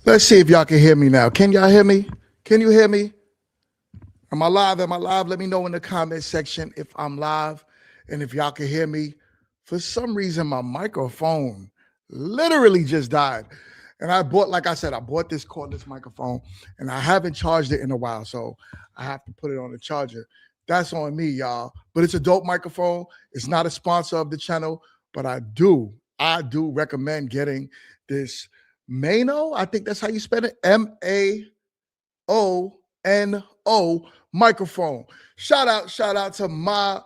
Let's see if y'all can hear me now. Can y'all hear me? Can you hear me? Am I live? Am I live? Let me know in the comment section if I'm live and if y'all can hear me. For some reason, my microphone literally just died. And I bought, like I said, I bought this cordless microphone and I haven't charged it in a while. So I have to put it on the charger. That's on me, y'all. But it's a dope microphone. It's not a sponsor of the channel, but I do recommend getting this Mano. I think that's how you spell it. Mano microphone. Shout out to my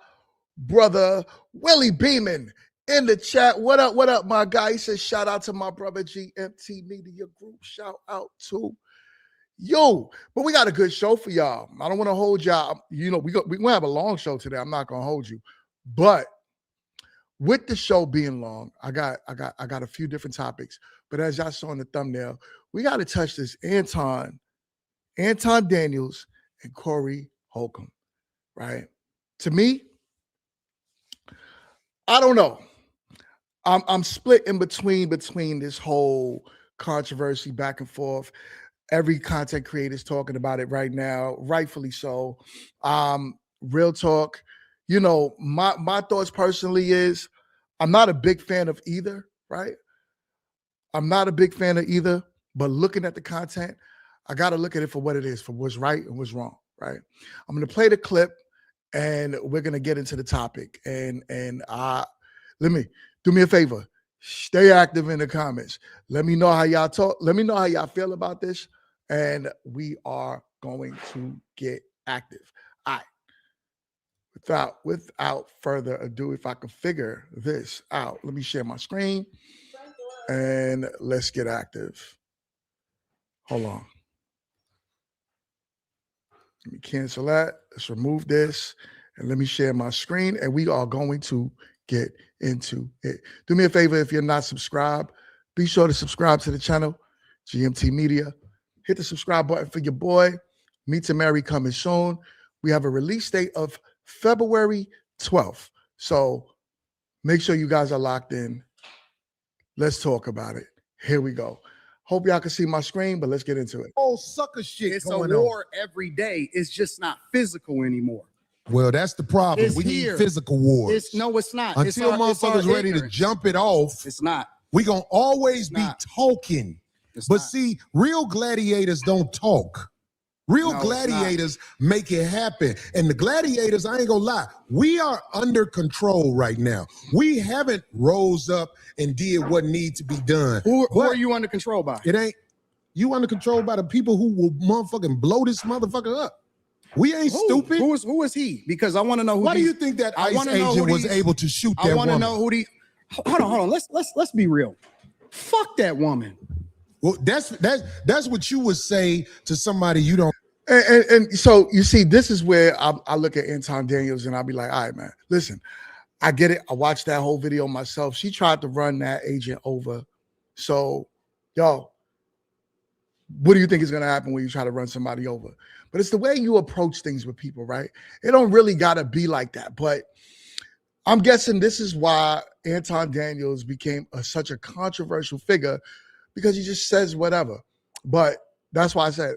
brother Willie Beeman in the chat. What up, my guy? He says, shout out to my brother GMT Media Group. Shout out to you. But we got a good show for y'all. I don't want to hold y'all. You know, we're gonna have a long show today. I'm not gonna hold you. But with the show being long, I got a few different topics. But as y'all saw in the thumbnail, we got to touch this Anton Daniels and Corey Holcomb, right? To me, I don't know. I'm split in between this whole controversy back and forth. Every content creator is talking about it right now, rightfully so. Real talk, you know, my thoughts personally is I'm not a big fan of either, right? I'm not a big fan of either, but looking at the content, I got to look at it for what it is, for what's right and what's wrong, right? I'm going to play the clip and we're going to get into the topic. And let me do me a favor. Stay active in the comments. Let me know how y'all talk. Let me know how y'all feel about this. And we are going to get active. All right. Without further ado, if I can figure this out, let me share my screen and let's get active. Hold on. Let me cancel that. Let's remove this and let me share my screen and we are going to get into it. Do me a favor, if you're not subscribed, be sure to subscribe to the channel, GMT Media. Hit the subscribe button for your boy. Meet to Marry coming soon. We have a release date of February 12th. So make sure you guys are locked in. Let's talk about it. Here we go. Hope y'all can see my screen, but let's get into it. Oh, sucker shit. It's going a war on. every day. It's just not physical anymore. Well, that's the problem. It's we here. need physical wars. It's not. Until motherfuckers ready to jump it off, It's not. we gonna always be not. talking. It's But not. see, real gladiators don't talk. Real No, it's gladiators make it happen. And the gladiators, I ain't gonna lie, we are under control right now. We haven't rose up and did what needs to be done. Who But are you under control by? it ain't you under control by the people who will motherfucking blow this motherfucker up. We ain't stupid. Who is he? Because I want to know who. Why do you think that ICE agent was able to shoot that woman? I want to know who the. Hold on. Let's be real. Fuck that woman. Well, that's what you would say to somebody you don't. And so you see, this is where I look at Anton Daniels and I'll be like, all right, man, listen, I get it. I watched that whole video myself. She tried to run that agent over. So, yo, what do you think is going to happen when you try to run somebody over? But it's the way you approach things with people, right? It don't really got to be like that. But I'm guessing this is why Anton Daniels became such a controversial figure, because he just says whatever. But that's why I said,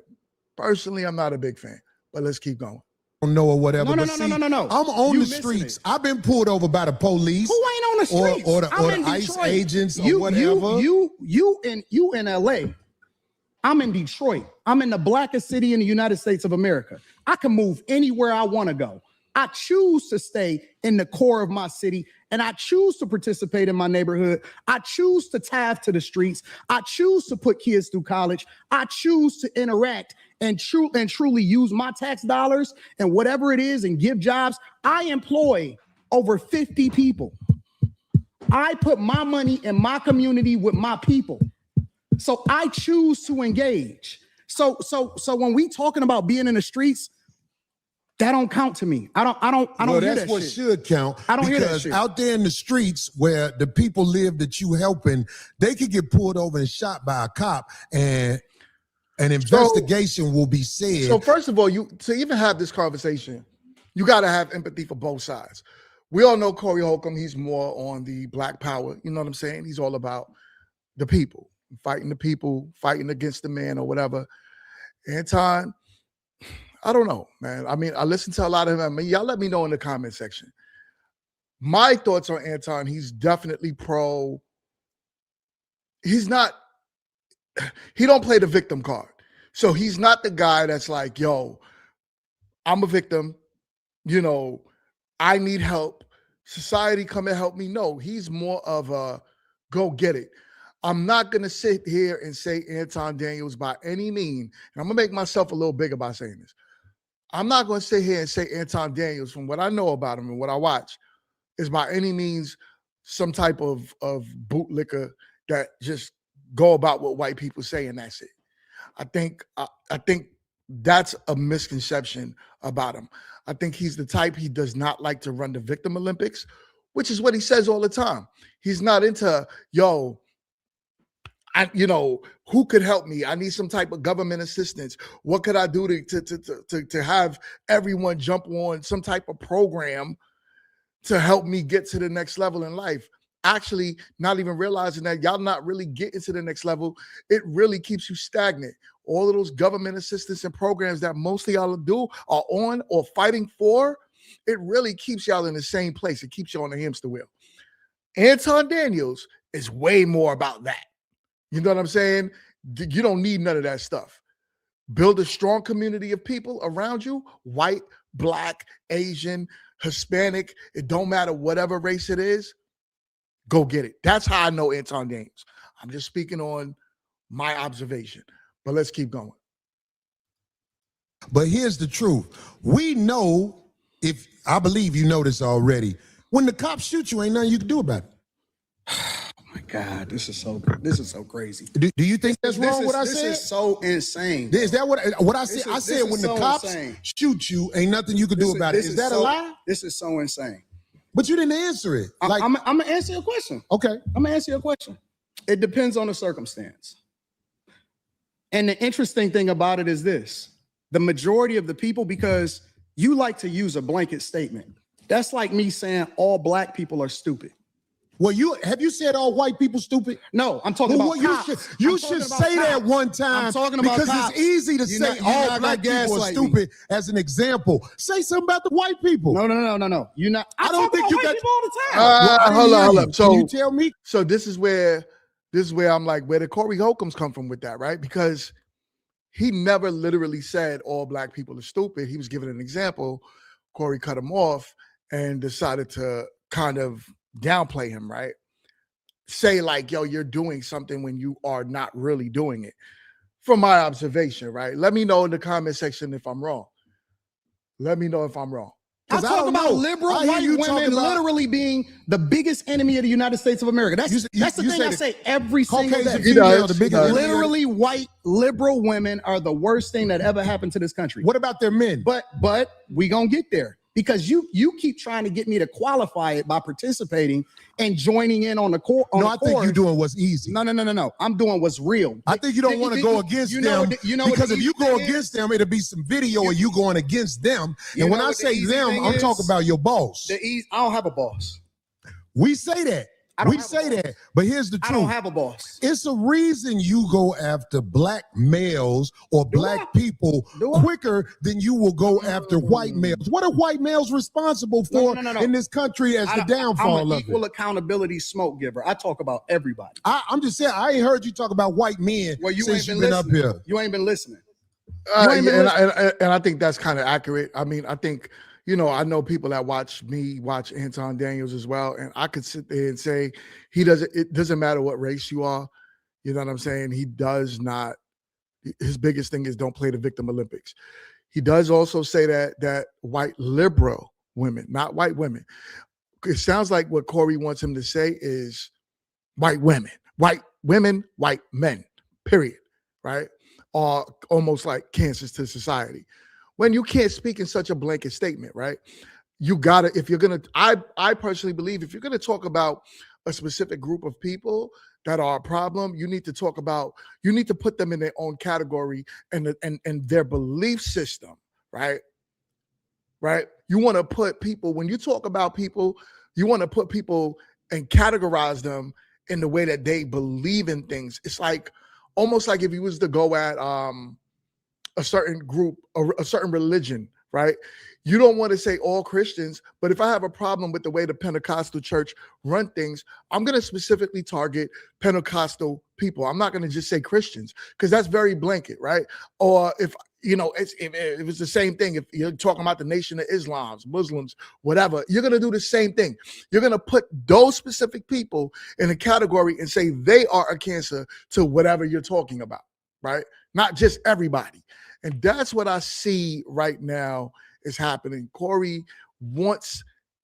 personally, I'm not a big fan. But let's keep going. Don't know or whatever. No. I'm on the streets. I've been pulled over by the police. Who ain't on the streets? Or the ICE agents or whatever. You in LA. I'm in Detroit. I'm in the blackest city in the United States of America. I can move anywhere I want to go. I choose to stay in the core of my city, and I choose to participate in my neighborhood. I choose to tithe to the streets. I choose to put kids through college. I choose to interact and truly use my tax dollars and whatever it is and give jobs. I employ over 50 people. I put my money in my community with my people. So I choose to engage. So when we talking about being in the streets, that don't count to me. I don't hear that's that what shit. should count. I don't hear that because shit. out there in the streets where the people live that you helping, they could get pulled over and shot by a cop, and an investigation will be said. So first of all, to even have this conversation, you got to have empathy for both sides. We all know Corey Holcomb. He's more on the Black Power. You know what I'm saying? He's all about the people, fighting the people, fighting against the man or whatever. Anton, I don't know, man. I mean, I listen to a lot of him. I mean, y'all let me know in the comment section. My thoughts on Anton, he's definitely pro. He's not, he don't play the victim card. So he's not the guy that's like, yo, I'm a victim, you know, I need help. Society come and help me. No, he's more of a go get it. I'm not going to sit here and say Anton Daniels by any means, and I'm going to make myself a little bigger by saying this. I'm not going to sit here and say Anton Daniels, from what I know about him and what I watch, is by any means some type of bootlicker that just go about what white people say and that's it. I think that's a misconception about him. I think he's the type, he does not like to run the victim Olympics, which is what he says all the time. He's not into, yo, who could help me? I need some type of government assistance. What could I do to have everyone jump on some type of program to help me get to the next level in life? Actually, not even realizing that y'all not really getting to the next level. It really keeps you stagnant. All of those government assistance and programs that most of y'all do are on or fighting for, it really keeps y'all in the same place. It keeps you on the hamster wheel. Anton Daniels is way more about that. You know what I'm saying? You don't need none of that stuff. Build a strong community of people around you, white, black, Asian, Hispanic, it don't matter whatever race it is, go get it. That's how I know Anton Daniels. I'm just speaking on my observation, but let's keep going. But here's the truth. We know, if I believe you know this already, when the cops shoot you, ain't nothing you can do about it. Oh my God, this is so crazy. Do you think that's wrong what I said? This is so insane. Is that what I said? I said when the cops shoot you, ain't nothing you can do about it. Is that a lie? This is so insane. But you didn't answer it. I'm going to answer your question. Okay. I'm going to answer your question. It depends on the circumstance. And the interesting thing about it is this. The majority of the people, because you like to use a blanket statement. That's like me saying all black people are stupid. Well, have you said all white people stupid? No, I'm talking about cops. You should say that one time. I'm talking about because cops. It's easy to say all black people are stupid as an example. Say something about the white people. No. You're not. I don't think you got people all the time. Hold up. So can you tell me? So this is where I'm like, where did Corey Holcombs come from with that, right? Because he never literally said all black people are stupid. He was giving an example. Corey cut him off and decided to kind of downplay him, right? Say like, yo, you're doing something when you are not really doing it. From my observation, right? Let me know in the comment section if I'm wrong. Let me know if I'm wrong. I talk about liberal white women literally being the biggest enemy of the United States of America. That's the thing I say every single day. Literally, white liberal women are the worst thing that ever happened to this country. What about their men? But we gonna get there. Because you keep trying to get me to qualify it by participating and joining in on the core. No, I think you're doing what's easy. No. I'm doing what's real. I think you don't want to go against them because if you go against them, it'll be some video of you going against them. And when I say them, I'm talking about your boss. I don't have a boss. We say that. We say that, but here's the truth. I don't have a boss. It's a reason you go after black males or black people quicker than you will go after white males. What are white males responsible for in this country as the downfall of it? I'm an equal accountability smoke giver. I talk about everybody. I'm just saying, I ain't heard you talk about white men since you've been up here. You ain't been listening. And I think that's kind of accurate. I mean, I think, I know people that watch Anton Daniels as well. And I could sit there and say it doesn't matter what race you are. You know what I'm saying? He does not, his biggest thing is don't play the victim Olympics. He does also say that white liberal women, not white women. It sounds like what Corey wants him to say is white women, white men, period, right? Are almost like cancers to society. When you can't speak in such a blanket statement, right? You gotta, if you're gonna, I personally believe if you're gonna talk about a specific group of people that are a problem, you need to put them in their own category and their belief system, right? Right? You want to put people, when you talk about people, you want to put people and categorize them in the way that they believe in things. It's like almost like if you was to go at a certain group or a certain religion, right? You don't want to say all Christians, but if I have a problem with the way the Pentecostal church run things, I'm going to specifically target Pentecostal people. I'm not going to just say Christians because that's very blanket, right? Or if it's the same thing. If you're talking about the Nation of Islam, Muslims, whatever, you're going to do the same thing. You're going to put those specific people in a category and say they are a cancer to whatever you're talking about, right? Not just everybody. And that's what I see right now is happening. Corey wants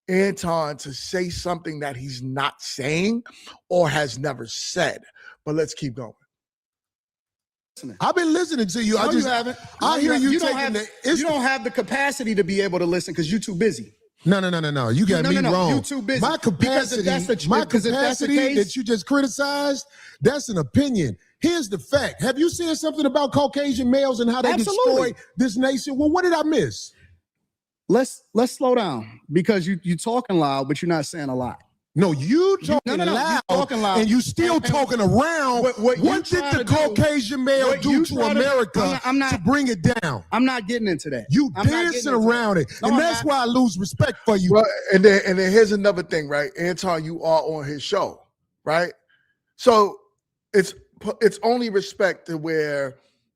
Anton to say something that he's not saying or has never said. But let's keep going. I've been listening to you. No, you haven't. I hear you don't have the capacity to be able to listen because you're too busy. No. You got me wrong. You're too busy. My capacity that you just criticized, that's an opinion. Here's the fact. Have you seen something about Caucasian males and how they destroy this nation? Well, what did I miss? Let's slow down because you talking loud, but you're not saying a lot. No, you talking loud, and you still talking around. What did the Caucasian male do to America to bring it down? I'm not getting into that. You dancing around it, and that's why I lose respect for you. Well, and then here's another thing, right? Anton, you are on his show, right? So it's only respect to where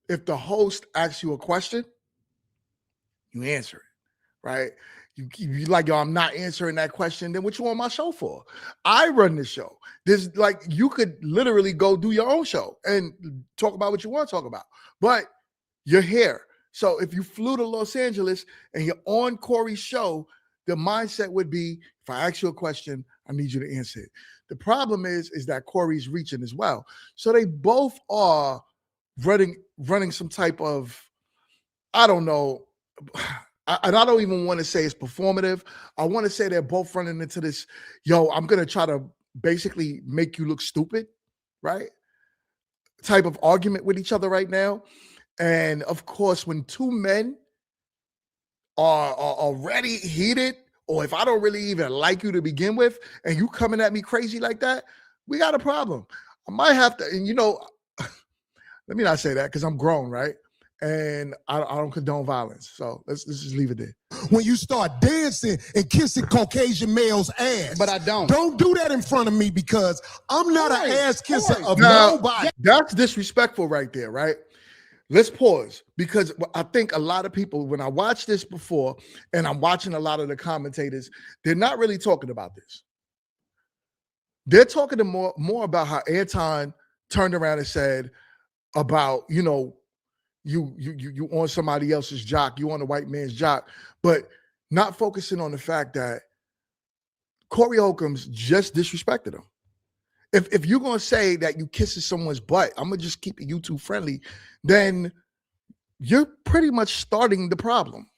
if the host asks you a question, you answer it, right? You like, yo, I'm not answering that question. Then what you on my show for? I run the show. There's like, you could literally go do your own show and talk about what you want to talk about, but you're here. So if you flew to Los Angeles and you're on Corey's show, the mindset would be, if I ask you a question, I need you to answer it. The problem is that Corey's reaching as well. So they both are running some type of, I don't know, and I don't even want to say it's performative. I want to say they're both running into this, yo, I'm going to try to basically make you look stupid, right? Type of argument with each other right now. And of course, when two men are already heated, or if I don't really even like you to begin with, and you coming at me crazy like that, we got a problem. I might have to, and let me not say that because I'm grown, right? And I don't condone violence. So let's just leave it there. When you start dancing and kissing Caucasian males' ass. But I don't. Don't do that in front of me because I'm not an ass kisser of nobody. That's disrespectful right there, right? Let's pause because I think a lot of people, when I watched this before and I'm watching a lot of the commentators, they're not really talking about this. They're talking more about how Anton turned around and said about, you on somebody else's jock, you on the white man's jock, but not focusing on the fact that Corey Holcomb's just disrespected him. If you're going to say that you kissing someone's butt, I'm going to just keep it YouTube friendly, then you're pretty much starting the problem.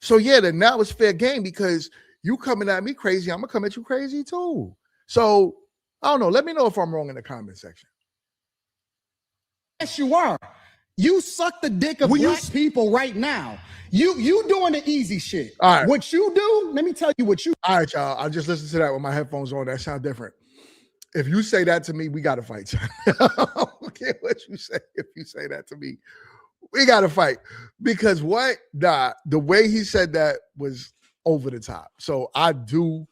So yeah, then now it's fair game because you coming at me crazy, I'm going to come at you crazy too. So I don't know. Let me know if I'm wrong in the comment section. Yes, you are. You suck the dick of black people right now. You doing the easy shit. All right. What you do, let me tell you what you. All right, y'all. I just listened to that with my headphones on. That sounds different. If you say that to me, we got to fight. I don't care what you say. If you say that to me, we got to fight. Because the way he said that was over the top. So I do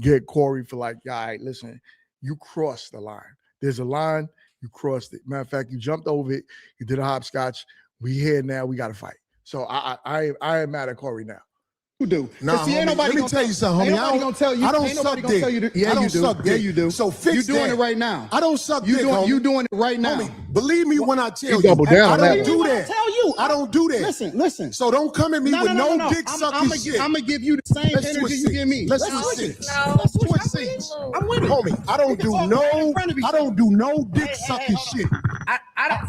get Corey for like, all right, listen, you crossed the line. There's a line, you crossed it. Matter of fact, you jumped over it. You did a hopscotch. We here now. We got to fight. So I am mad at Corey now. You do. Nah, homie, let me tell you something, homie. I don't suck dick. Yeah, you do. Yeah, you do. So fix you doing that. it right now. I don't suck dick, homie. You doing it right now. Homie, believe me when I tell you. Double down I on don't that do one. that. Tell you. I don't do that. Listen. So don't come at me with no dick sucking shit. I'm gonna give you the same Let's energy switch you give me. Let's switch seats. Let's switch Switch seats. seats. I'm with it. Homie, I don't do no dick sucking shit.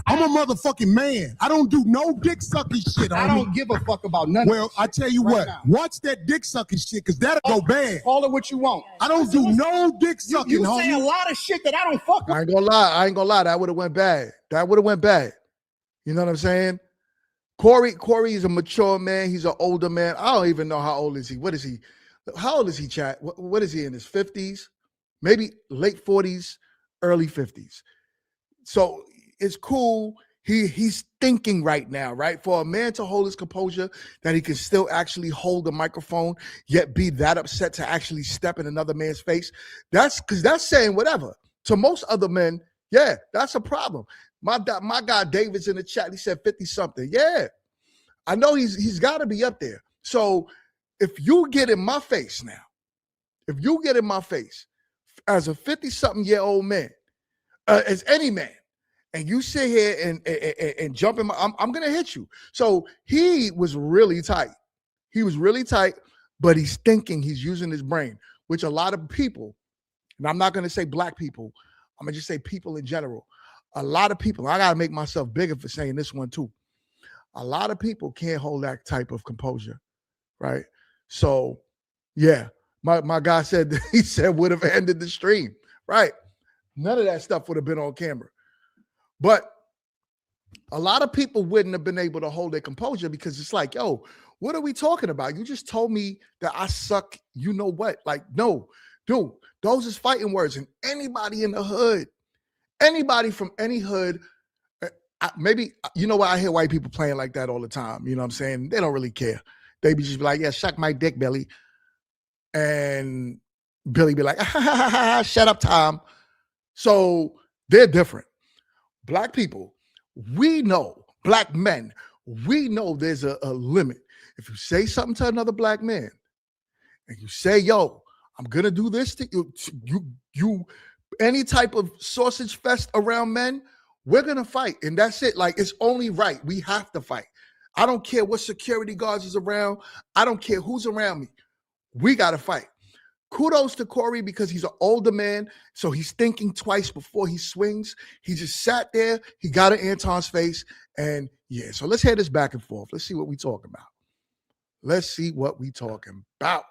I'm a motherfucking man. I don't do no dick sucking shit. I don't give a fuck about none. Well, I tell you what. Watch that dick sucking shit, because that'll go bad. Call it what you want. I don't do no dick sucking, You homie. say a lot of shit that I don't fuck with. I ain't gonna lie. That would have went bad. You know what I'm saying? Corey is a mature man. He's an older man. I don't even know how old is he. What is he? How old is he, chat? What is he, in his 50s? Maybe late 40s, early 50s. So it's cool. He's thinking right now, right? For a man to hold his composure, that he can still actually hold the microphone, yet be that upset to actually step in another man's face. That's because that's saying whatever. To most other men, yeah, that's a problem. My guy David's in the chat. He said 50 something. Yeah, I know he's got to be up there. So if you get in my face now, if you get in my face as a 50-something-year-old man, as any man, and you sit here and jump in I'm gonna hit you. So he was really tight. He was really tight, but he's thinking, he's using his brain, which a lot of people, and I'm not gonna say black people, I'm gonna just say people in general. A lot of people, I gotta make myself bigger for saying this one too. A lot of people can't hold that type of composure, right? So yeah, my guy said, he said would have ended the stream, right? None of that stuff would have been on camera. But a lot of people wouldn't have been able to hold their composure because it's like, yo, what are we talking about? You just told me that I suck. You know what? Like, no, dude, those is fighting words. And anybody in the hood, anybody from any hood, maybe, you know what? I hear white people playing like that all the time. You know what I'm saying? They don't really care. They be just like, yeah, suck my dick, Billy. And Billy be like, shut up, Tom. So they're different. Black people, we know, black men, we know there's a limit. If you say something to another black man and you say, yo, I'm going to do this to you, any type of sausage fest around men, we're going to fight. And that's it. Like, it's only right. We have to fight. I don't care what security guards is around. I don't care who's around me. We got to fight. Kudos to Corey because he's an older man, so he's thinking twice before he swings. He just sat there. He got in Anton's face, and yeah. So let's head this back and forth. Let's see what we talking about. Let's see what we talking about.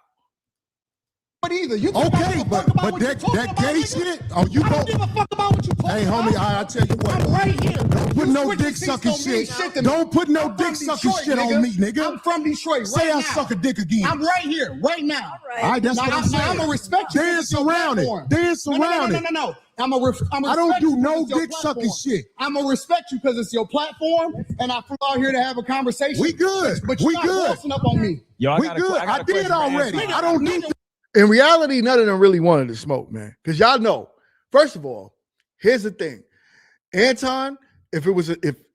But either you okay, but that gay shit. Oh, you don't give a fuck about what you talking about. Hey, homie, I tell you what. I'm right here. Don't put no dick sucking shit. Don't put no dick sucking shit on me, nigga. I'm from Detroit. Say I suck a dick again. I'm right here, right now. All right, that's what I'm saying. I'm gonna respect you. Dance around it. Dance around it. No. I don't do no dick sucking shit. I'm gonna respect you because it's your platform, and I flew out here to have a conversation. We good. But you're not crossing up on me. Yo, we good. I did already. I don't do. In reality, none of them really wanted to smoke, man. Because y'all know, first of all, here's the thing. Anton, if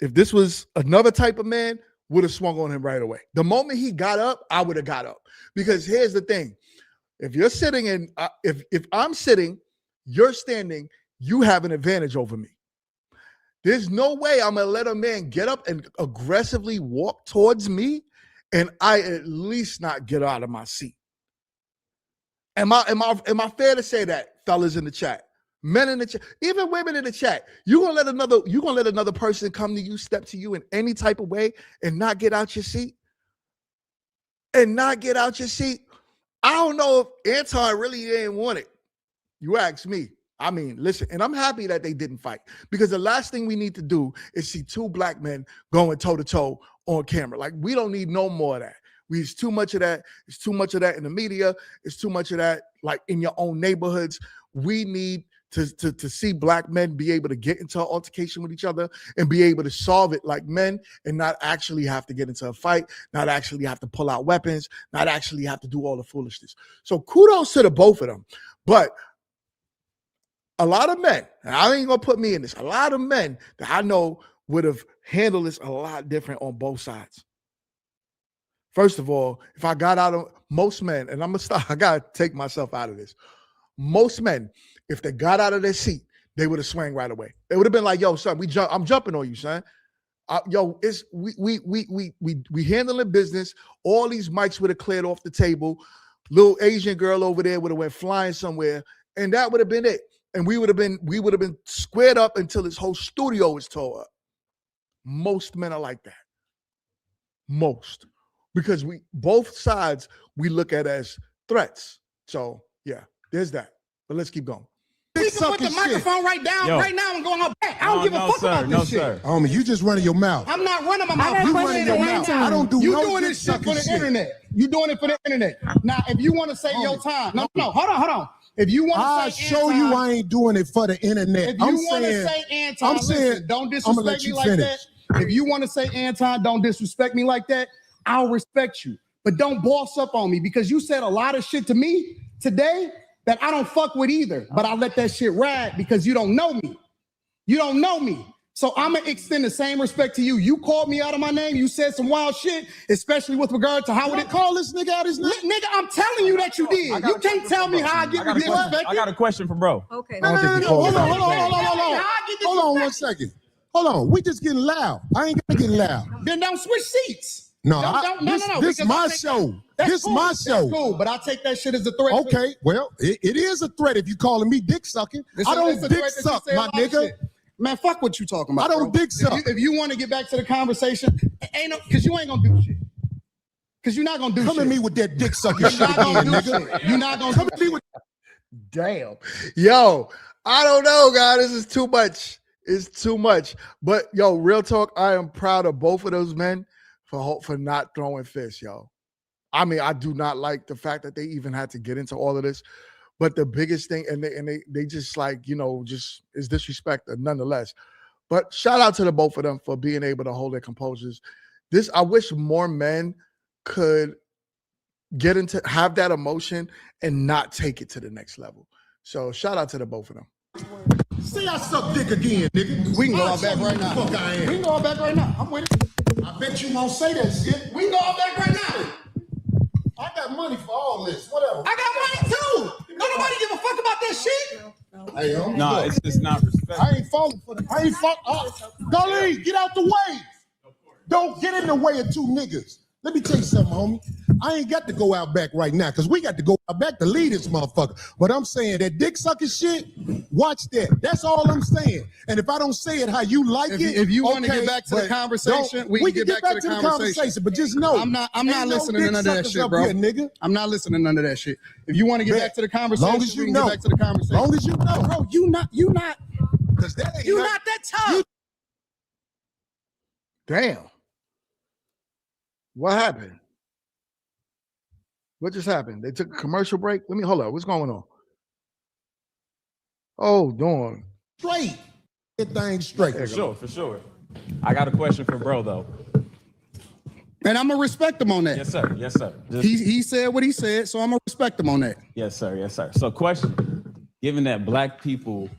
this was another type of man, would have swung on him right away. The moment he got up, I would have got up. Because here's the thing. If you're sitting and if I'm sitting, you're standing, you have an advantage over me. There's no way I'm gonna let a man get up and aggressively walk towards me and I at least not get out of my seat. Am I fair to say that, fellas in the chat, men in the chat, even women in the chat? You gonna let another person come to you, step to you in any type of way, and not get out your seat? And not get out your seat? I don't know if Anton really didn't want it. You ask me. I mean, listen, and I'm happy that they didn't fight because the last thing we need to do is see two black men going toe to toe on camera. Like, we don't need no more of that. It's too much of that. It's too much of that in the media. It's too much of that, like, in your own neighborhoods. We need to see black men be able to get into an altercation with each other and be able to solve it like men and not actually have to get into a fight, not actually have to pull out weapons, not actually have to do all the foolishness. So kudos to the both of them. But a lot of men, and I ain't gonna put me in this, a lot of men that I know would have handled this a lot different on both sides. First of all, if I got out of most men, and I'm gonna stop, I gotta take myself out of this. Most men, if they got out of their seat, they would have swung right away. They would have been like, "Yo, son, I'm jumping on you, son. It's we handling business. All these mics would have cleared off the table. Little Asian girl over there would have went flying somewhere, and that would have been it. And we would have been squared up until this whole studio was tore up. Most men are like that. Most. Because both sides we look at as threats. So yeah, there's that. But let's keep going. We can put the microphone right now and go on her back. I don't give a fuck about this shit. Homie, you just running your mouth. I'm not running my mouth. You running your mouth. I don't do you no doing this shit for the internet. You doing it for the internet. Now, if you want to say your time, no, hold on. If you want I'll to say show Anton, you I ain't doing it for the internet. if you want to say Anton, listen, don't disrespect me like that. If you want to say Anton, don't disrespect me like that. I'll respect you. But don't boss up on me because you said a lot of shit to me today that I don't fuck with either. But I let that shit ride because you don't know me. You don't know me. So I'm going to extend the same respect to you. You called me out of my name. You said some wild shit, especially with regard to how would it call this nigga out his name? Nigga, I'm telling you that you did. You can't tell me how I get disrespected. I got a question for bro. Okay. No. Hold on 1 second. Hold on. We just getting loud. I ain't gonna get loud. Then don't switch seats. No, No. This my show. This cool. my show. That's cool, but I take that shit as a threat. Okay, well, it is a threat if you calling me dick sucking. I don't dick suck, my nigga. Man, fuck what you talking about. I don't dick suck. If you want to get back to the conversation, because you ain't gonna do shit. Because you're not gonna do shit. Come at me with that dick sucking shit again, nigga. You're not gonna come at me with. Damn. Yo, I don't know, guys. This is too much. It's too much. But yo, real talk, I am proud of both of those men for not throwing fists, yo. I mean, I do not like the fact that they even had to get into all of this. But the biggest thing, and they just like, just is disrespect nonetheless. But shout out to the both of them for being able to hold their composures. I wish more men could have that emotion and not take it to the next level. So shout out to the both of them. See, I suck dick again, nigga. We can go out back right now. Fuck I am. We can go out back right now. I'm with it. I bet you won't say that shit. We can go out back right now. I got money for all this. Whatever. I got money too. Don't nobody give a fuck about that shit. Hey, No, it's just not respect. I ain't falling for that. I ain't falling. Darlene, get out the way. Don't get in the way of two niggas. Let me tell you something, homie. I ain't got to go out back right now because we got to go out back to lead this motherfucker. But I'm saying that dick sucking shit, watch that. That's all I'm saying. And if I don't say it how you like if you want to get back to the conversation, we can get back to the conversation. But just know, I'm not listening to none of that shit, bro. Here, nigga. I'm not listening to none of that shit. If you want to get back to the conversation, long as you we can know. get back to the conversation. Long as you know. Bro, you not Because that ain't you not that tough. Damn. What happened? What just happened? They took a commercial break? Hold up. What's going on? Oh, darn. Straight. That thing straight. For sure. I got a question for bro, though. And I'm gonna respect him on that. Yes, sir. He said what he said, so I'm gonna respect him on that. Yes, sir. So question, given that black people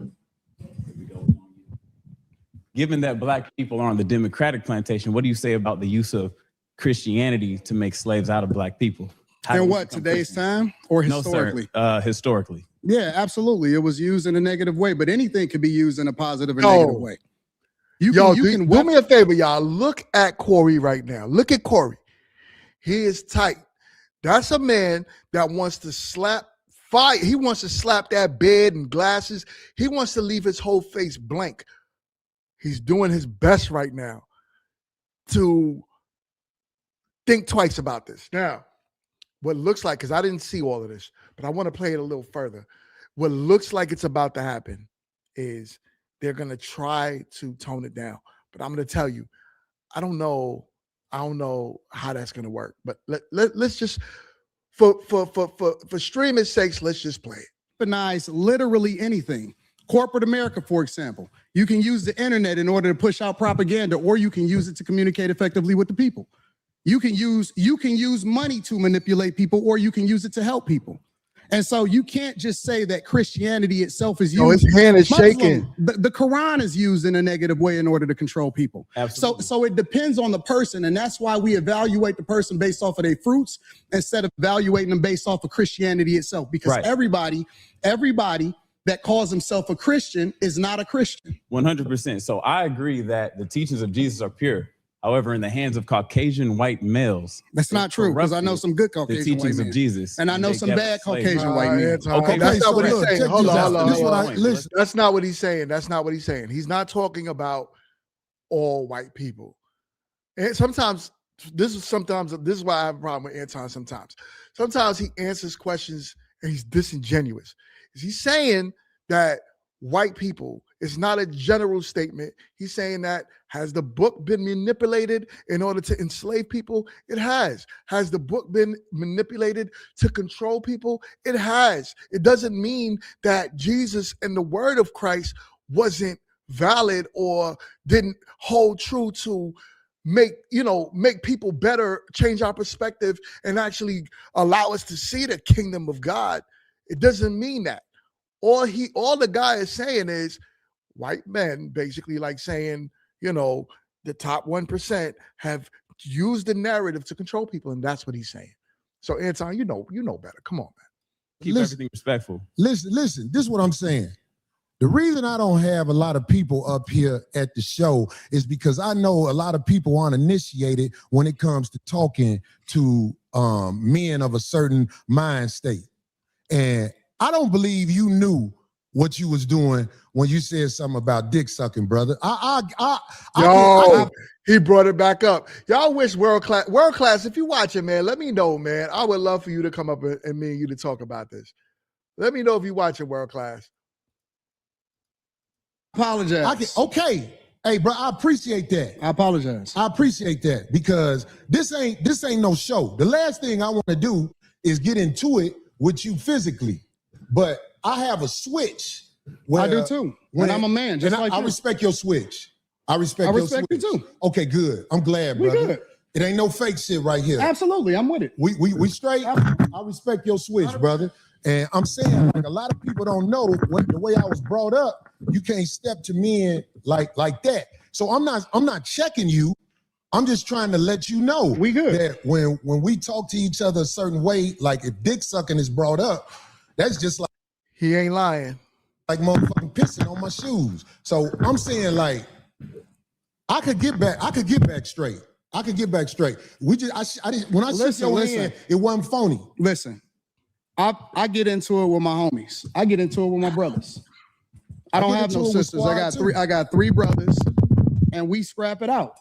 are on the Democratic plantation, what do you say about the use of Christianity to make slaves out of black people? In what, today's time or historically? No, sir. Historically. Yeah, absolutely. It was used in a negative way, but anything can be used in a positive and negative way. Do me a favor, y'all. Look at Corey right now. Look at Corey. He is tight. That's a man that wants to slap fire. He wants to slap that bed and glasses. He wants to leave his whole face blank. He's doing his best right now to think twice about this. Now, what looks like, because I didn't see all of this, but I want to play it a little further. What looks like it's about to happen is they're going to try to tone it down. But I'm going to tell you, I don't know how that's going to work. But let's just, for streaming sakes, let's just play it. Weaponize literally anything. Corporate America, for example, you can use the internet in order to push out propaganda, or you can use it to communicate effectively with the people. You can use money to manipulate people, or you can use it to help people. And so you can't just say that Christianity itself is used. Oh, his hand is shaking. The Quran is used in a negative way in order to control people. Absolutely. So it depends on the person, and that's why we evaluate the person based off of their fruits instead of evaluating them based off of Christianity itself. Because everybody that calls himself a Christian is not a Christian. 100%. So I agree that the teachings of Jesus are pure. However, in the hands of Caucasian white males, that's not true, because I know some good Caucasian the teachings white of Jesus, and I know some bad Caucasian white men. Okay, that's not what he's saying. Hold on. Listen. That's not what he's saying. That's not what he's saying. He's not talking about all white people. And sometimes this is why I have a problem with Anton. Sometimes he answers questions and he's disingenuous. He's saying that white people It's not a general statement. He's saying that, has the book been manipulated in order to enslave people? It has. Has the book been manipulated to control people? It has. It doesn't mean that Jesus and the word of Christ wasn't valid or didn't hold true to make people better, change our perspective, and actually allow us to see the kingdom of God. It doesn't mean that. All the guy is saying is, white men basically like saying, the top 1% have used the narrative to control people, and that's what he's saying. So Anton, you know better. Come on, man. Keep everything respectful. Listen, this is what I'm saying. The reason I don't have a lot of people up here at the show is because I know a lot of people aren't initiated when it comes to talking to men of a certain mind state. And I don't believe you knew what you was doing when you said something about dick sucking, brother. He brought it back up. Y'all wish world class. If you watching, man, let me know, man. I would love for you to come up and me and you to talk about this. Let me know if you watching world class. Apologize. Okay. Hey, bro, I appreciate that. I apologize. I appreciate that because this ain't no show. The last thing I want to do is get into it with you physically, but I have a switch. I do too. When I'm a man, just like I respect your switch. I respect you too. Okay, good. I'm glad, brother. We good. It ain't no fake shit right here. Absolutely, I'm with it. We straight. I respect your switch, brother. And I'm saying, like, a lot of people don't know the way I was brought up. You can't step to men like that. So I'm not checking you. I'm just trying to let you know we good. That when we talk to each other a certain way, like if dick sucking is brought up, that's just like he ain't lying. Like motherfucking pissing on my shoes. So I'm saying, like, I could get back straight. We just when I shook your hand, it wasn't phony. Listen. I get into it with my homies. I get into it with my brothers. I don't have no sisters. I got three brothers, and we scrap it out.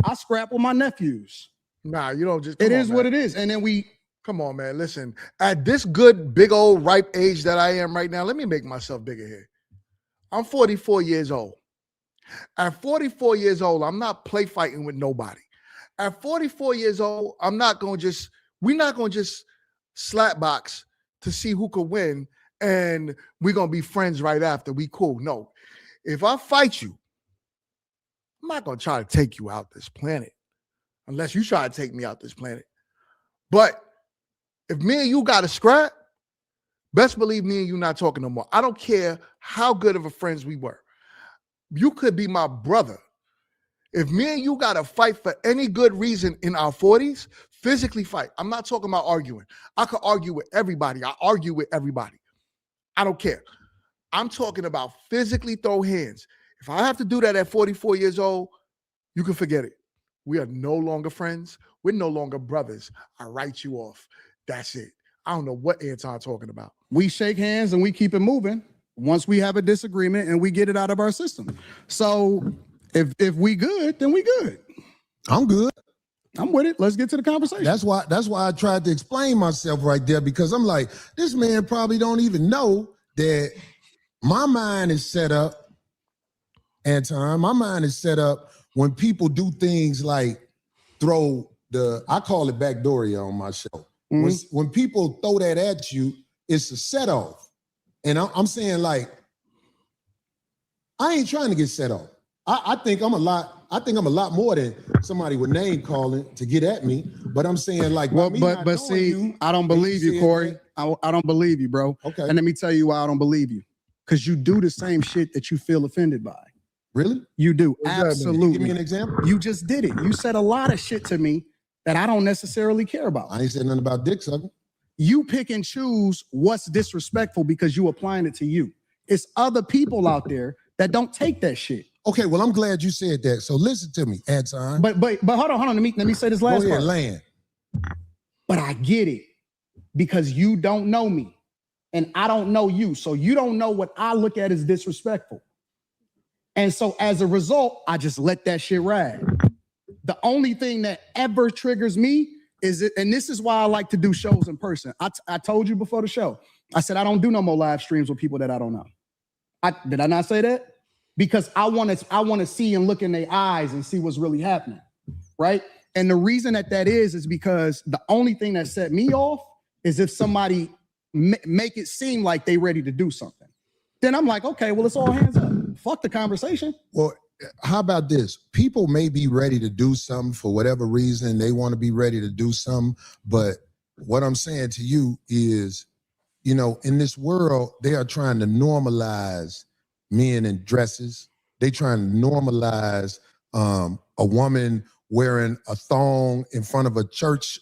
I scrap with my nephews. Nah, you don't just. It is what it is, and then we. Come on, man. Listen, at this good, big old ripe age that I am right now, let me make myself bigger here. I'm 44 years old. At 44 years old, I'm not play fighting with nobody. At 44 years old, we're not going to just slap box to see who could win and we're going to be friends right after. We cool. No. If I fight you, I'm not going to try to take you out this planet unless you try to take me out this planet. But if me and you got a scrap, best believe me and you not talking no more. I don't care how good of a friends we were. You could be my brother. If me and you got to fight for any good reason in our 40s, physically fight. I'm not talking about arguing. I could argue with everybody. I argue with everybody. I don't care. I'm talking about physically throw hands. If I have to do that at 44 years old, you can forget it. We are no longer friends. We're no longer brothers. I write you off. That's it. I don't know what Anton talking about. We shake hands and we keep it moving once we have a disagreement and we get it out of our system. So if we good, then we good. I'm good. I'm with it. Let's get to the conversation. That's why I tried to explain myself right there, because I'm like, this man probably don't even know that my mind is set up, Anton. My mind is set up when people do things like I call it backdooria on my show. Mm-hmm. When people throw that at you, it's a set off. And I'm saying, like, I ain't trying to get set off. I think I'm a lot more than somebody with name calling to get at me. But I'm saying, like, but see, I don't believe you, Corey. I don't believe you, bro. Okay. And let me tell you why I don't believe you. Because you do the same shit that you feel offended by. Really? You do. Absolutely. Give me an example. You just did it. You said a lot of shit to me that I don't necessarily care about. I ain't said nothing about dick sucking. You pick and choose what's disrespectful because you applying it to you. It's other people out there that don't take that shit. Okay, well, I'm glad you said that. So listen to me, Anton. But hold on. Let me say this last part. Land. But I get it because you don't know me and I don't know you. So you don't know what I look at as disrespectful. And so as a result, I just let that shit ride. The only thing that ever triggers me is it, and this is why I like to do shows in person. I told you before the show, I said I don't do no more live streams with people that I don't know. Did I not say that? because I want to see and look in their eyes and see what's really happening, right? And the reason that is because the only thing that set me off is if somebody make it seem like they ready to do something. Then I'm like, okay, well, it's all hands up. Fuck the conversation. Well, how about this? People may be ready to do something for whatever reason. They want to be ready to do something. But what I'm saying to you is, you know, in this world, they are trying to normalize men in dresses. They trying to normalize a woman wearing a thong in front of a church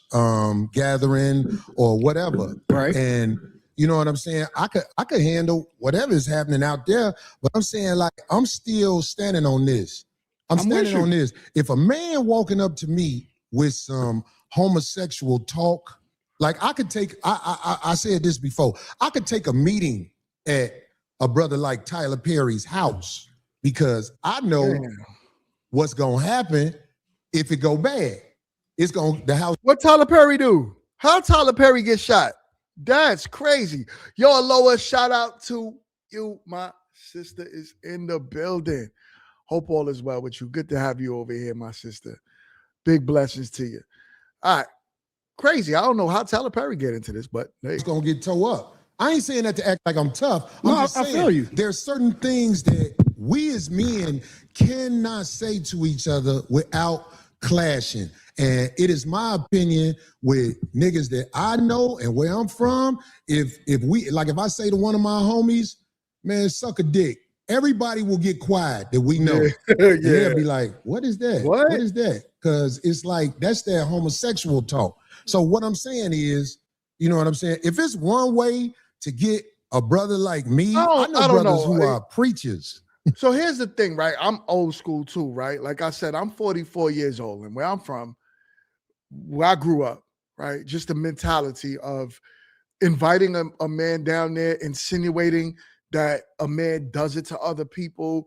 gathering or whatever. Right. And you know what I'm saying? I could handle whatever is happening out there, but I'm saying, like, I'm still standing on this. I'm standing on this. If a man walking up to me with some homosexual talk, like, I could take, I said this before, I could take a meeting at a brother like Tyler Perry's house because I know what's gonna happen if it go bad. It's gonna, the house. What Tyler Perry do? How Tyler Perry get shot? That's crazy. Yo, Aloha, shout out to you. My sister is in the building. Hope all is well with you. Good to have you over here, my sister. Big blessings to you. All right. Crazy. I don't know how Tyler Perry get into this, but hey. It's gonna get toe up. I ain't saying that to act like I'm tough. No, I'm just saying, I feel you. There's certain things that we as men cannot say to each other without clashing. And it is my opinion with niggas that I know and where I'm from, if I say to one of my homies, man, suck a dick, everybody will get quiet that we know. Yeah. And they'll be like, what is that? What is that? Because it's like, that's that homosexual talk. So what I'm saying is, you know what I'm saying? If it's one way to get a brother like me, I know brothers who are preachers. So here's the thing, right? I'm old school too, right? Like I said, I'm 44 years old, and where I'm from, where I grew up, right? Just the mentality of inviting a man down there, insinuating that a man does it to other people,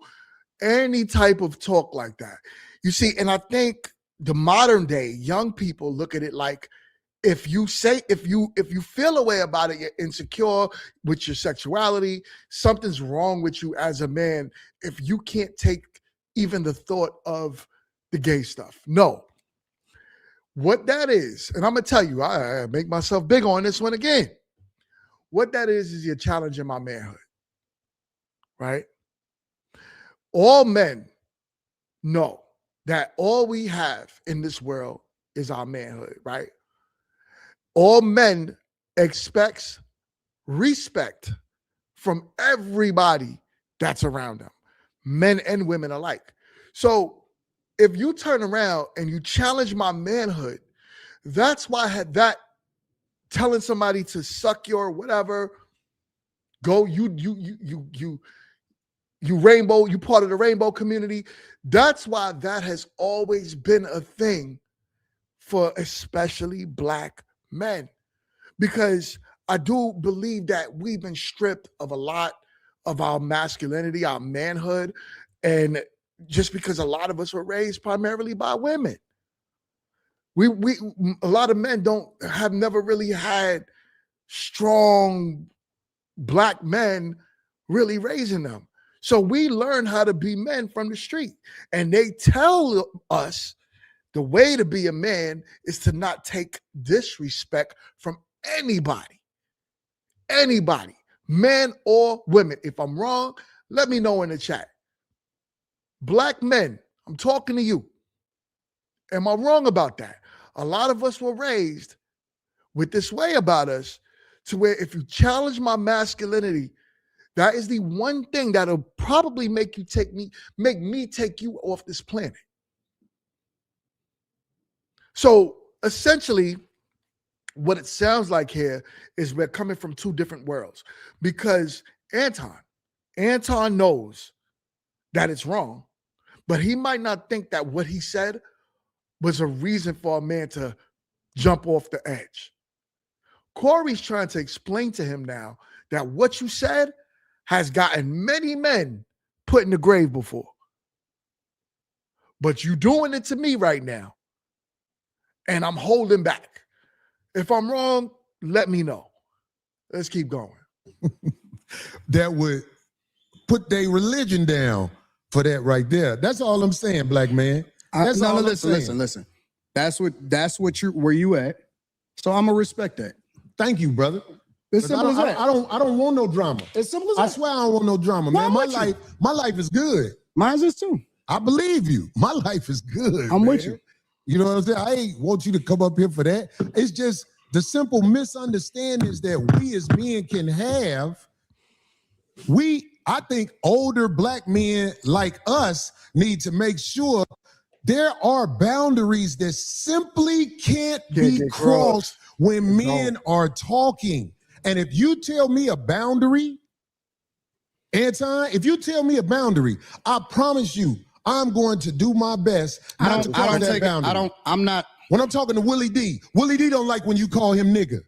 any type of talk like that. You see, and I think the modern day young people look at it like, if you feel a way about it, you're insecure with your sexuality, something's wrong with you as a man if you can't take even the thought of the gay stuff. No. What that is, and I'm going to tell you, I make myself big on this one again. What that is you're challenging my manhood, right? All men know that all we have in this world is our manhood, right? All men expects respect from everybody that's around them, men and women alike. So if you turn around and you challenge my manhood, that's why that telling somebody to suck your whatever, go you rainbow, you part of the rainbow community. That's why that has always been a thing for especially Black men, because I do believe that we've been stripped of a lot of our masculinity, our manhood, and just because a lot of us were raised primarily by women. We a lot of men have never really had strong Black men really raising them. So we learn how to be men from the street, and they tell us the way to be a man is to not take disrespect from anybody, men or women. If I'm wrong, let me know in the chat. Black men, I'm talking to you. Am I wrong about that? A lot of us were raised with this way about us to where if you challenge my masculinity, that is the one thing that'll probably make me take you off this planet. So essentially, what it sounds like here is we're coming from two different worlds, because Anton knows that it's wrong, but he might not think that what he said was a reason for a man to jump off the edge. Corey's trying to explain to him now that what you said has gotten many men put in the grave before, but you doing it to me right now, and I'm holding back. If I'm wrong, let me know. Let's keep going. That would put their religion down. for that right there. That's all I'm saying, black man. That's all I'm saying. Listen. That's what where you at. So I'm gonna respect that. Thank you, brother. It's simple as that. I don't want no drama. It's simple as that. I swear I don't want no drama, man. My life is good. Mine's is too. I believe you. My life is good. I'm man. with you. You know what I'm saying? I ain't want you to come up here for that. It's just the simple misunderstandings that we as men can have. I think older black men like us need to make sure there are boundaries that simply can't be crossed when men are talking. And if you tell me a boundary, Anton, if you tell me a boundary, I promise you, I'm going to do my best not to cross that boundary. When I'm talking to Willie D don't like when you call him nigga.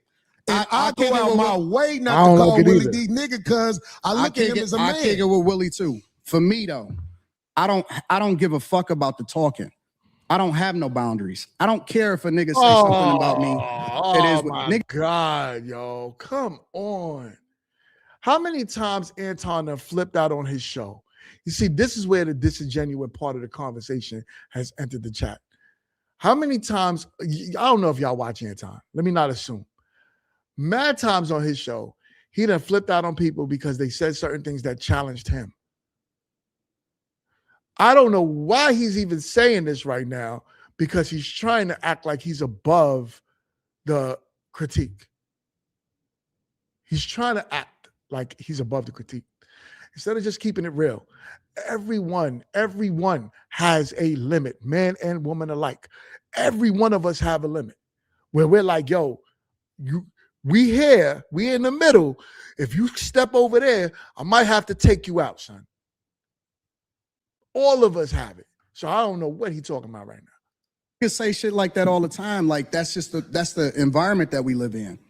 And I go out my way not to call Willie D nigga because I look at him as a man. I kick it with Willie too. For me though, I don't give a fuck about the talking. I don't have no boundaries. I don't care if a nigga say something about me. Oh my God, yo. Come on. How many times Anton have flipped out on his show? You see, this is where the disingenuous part of the conversation has entered the chat. How many times, I don't know if y'all watch Anton. Let me not assume. Mad times on his show, he done flipped out on people because they said certain things that challenged him. I don't know why he's even saying this right now, because he's trying to act like he's above the critique. He's trying to act like he's above the critique instead of just keeping it real. Everyone has a limit, man and woman alike. Every one of us have a limit where we're like, yo, we in the middle. If you step over there, I might have to take you out, son. All of us have it. So I don't know what he's talking about right now. You can say shit like that all the time. Like that's the environment that we live in.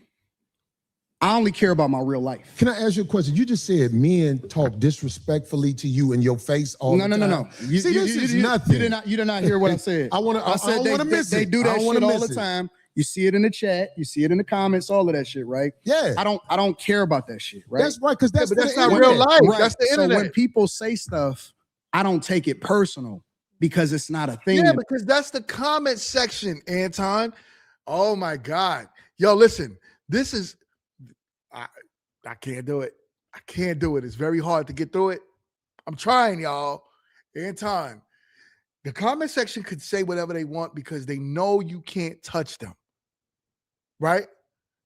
I only care about my real life. Can I ask you a question? You just said men talk disrespectfully to you in your face all the time. No. This is nothing. You did not hear what I said. I said they do that shit all the time. You see it in the chat, you see it in the comments, all of that shit, right? Yeah. I don't care about that shit, right? That's right, because that's not real life. Right. That's the internet. So when people say stuff, I don't take it personal because it's not a thing. Yeah, because that's the comment section, Anton. Oh my God. Yo, listen, this is I can't do it. I can't do it. It's very hard to get through it. I'm trying, y'all. Anton, the comment section could say whatever they want because they know you can't touch them, right?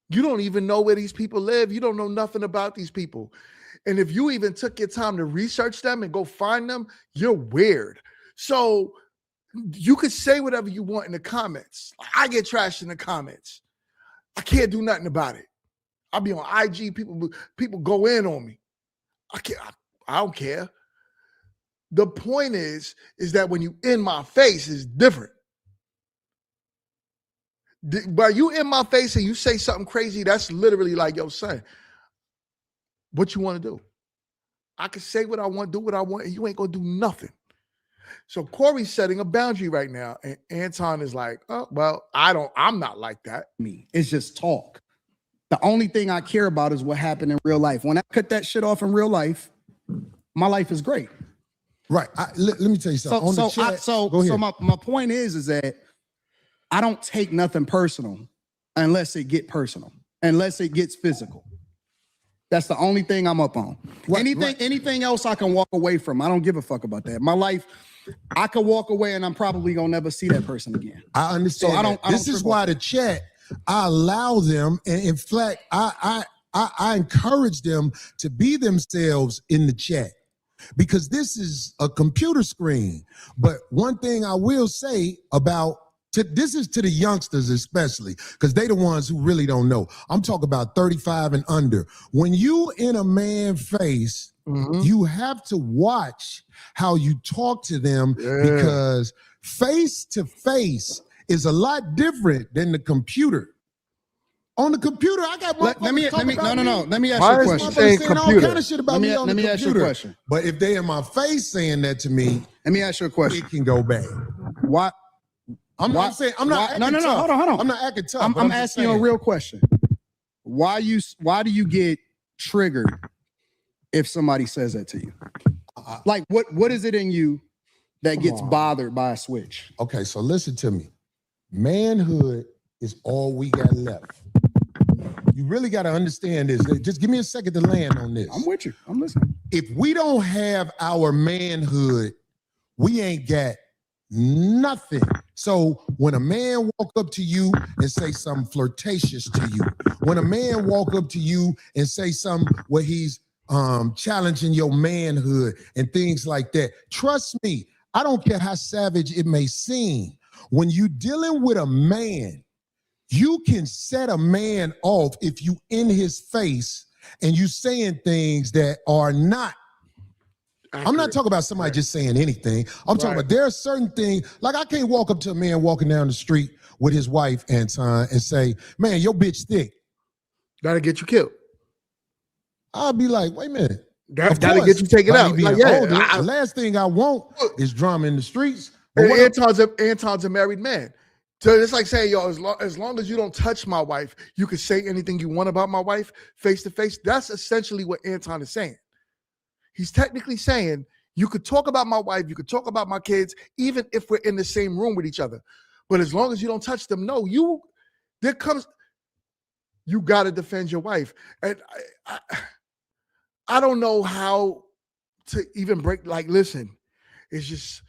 You don't even know where these people live. You don't know nothing about these people. And if you even took your time to research them and go find them, you're weird. So you could say whatever you want in the comments. I get trashed in the comments. I can't do nothing about it. I'll be on IG. People go in on me. I don't care. The point is that when you in my face, it's different. But you in my face and you say something crazy, that's literally like, yo, son, what you want to do? I can say what I want, do what I want, and you ain't gonna do nothing. So Corey's setting a boundary right now, and Anton is like, oh, well, I'm not like that. It's just talk. The only thing I care about is what happened in real life. When I cut that shit off in real life, my life is great. Right. Let me tell you something. So my point is that I don't take nothing personal unless it get personal, unless it gets physical. That's the only thing I'm up on. Anything else I can walk away from. I don't give a fuck about that. My life, I could walk away and I'm probably gonna never see that person again. I understand. So this is why the chat, I allow them, and in fact, I encourage them to be themselves in the chat, because this is a computer screen. But one thing I will say about this is to the youngsters especially, because they the ones who really don't know. I'm talking about 35 and under. When you in a man's face, you have to watch how you talk to them, because face to face is a lot different than the computer. On the computer, I got Let me ask you a question. Let me ask you a question. But if they in my face saying that to me, let me ask you a question. It can go bad. Why? I'm not saying I'm not. No. Hold on. I'm not acting tough. I'm asking you a real question. Why do you get triggered if somebody says that to you? Like, what is it in you that gets bothered by a switch? Okay, so listen to me. Manhood is all we got left. You really got to understand this. Just give me a second to land on this. I'm with you. I'm listening. If we don't have our manhood, we ain't got nothing. So when a man walk up to you and say something flirtatious to you, when a man walk up to you and say something where he's challenging your manhood and things like that, trust me, I don't care how savage it may seem. When you dealing with a man, you can set a man off if you in his face and you saying things that are not. I'm not talking about somebody just saying anything. I'm talking about there are certain things, like I can't walk up to a man walking down the street with his wife, Anton, and say, man, your bitch thick. That'll get you killed. I'll be like, wait a minute. That'll get you taken out. Like, older, the last thing I want is drama in the streets. But Anton's a married man. So it's like saying, yo, as long as you don't touch my wife, you can say anything you want about my wife face to face. That's essentially what Anton is saying. He's technically saying you could talk about my wife, you could talk about my kids, even if we're in the same room with each other. But as long as you don't touch them, no, you got to defend your wife. And I don't know how to even break, like, listen, it's just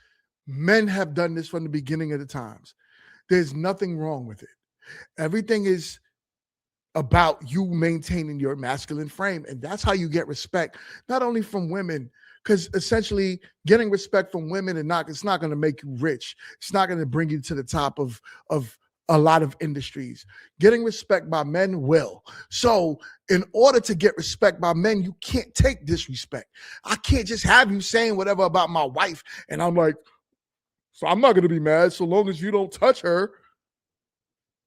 men have done this from the beginning of the times. There's nothing wrong with it. Everything is about you maintaining your masculine frame. And that's how you get respect, not only from women, because essentially getting respect from women it's not going to make you rich. It's not going to bring you to the top of a lot of industries. Getting respect by men will. So in order to get respect by men, you can't take disrespect. I can't just have you saying whatever about my wife. And I'm like, so I'm not going to be mad so long as you don't touch her.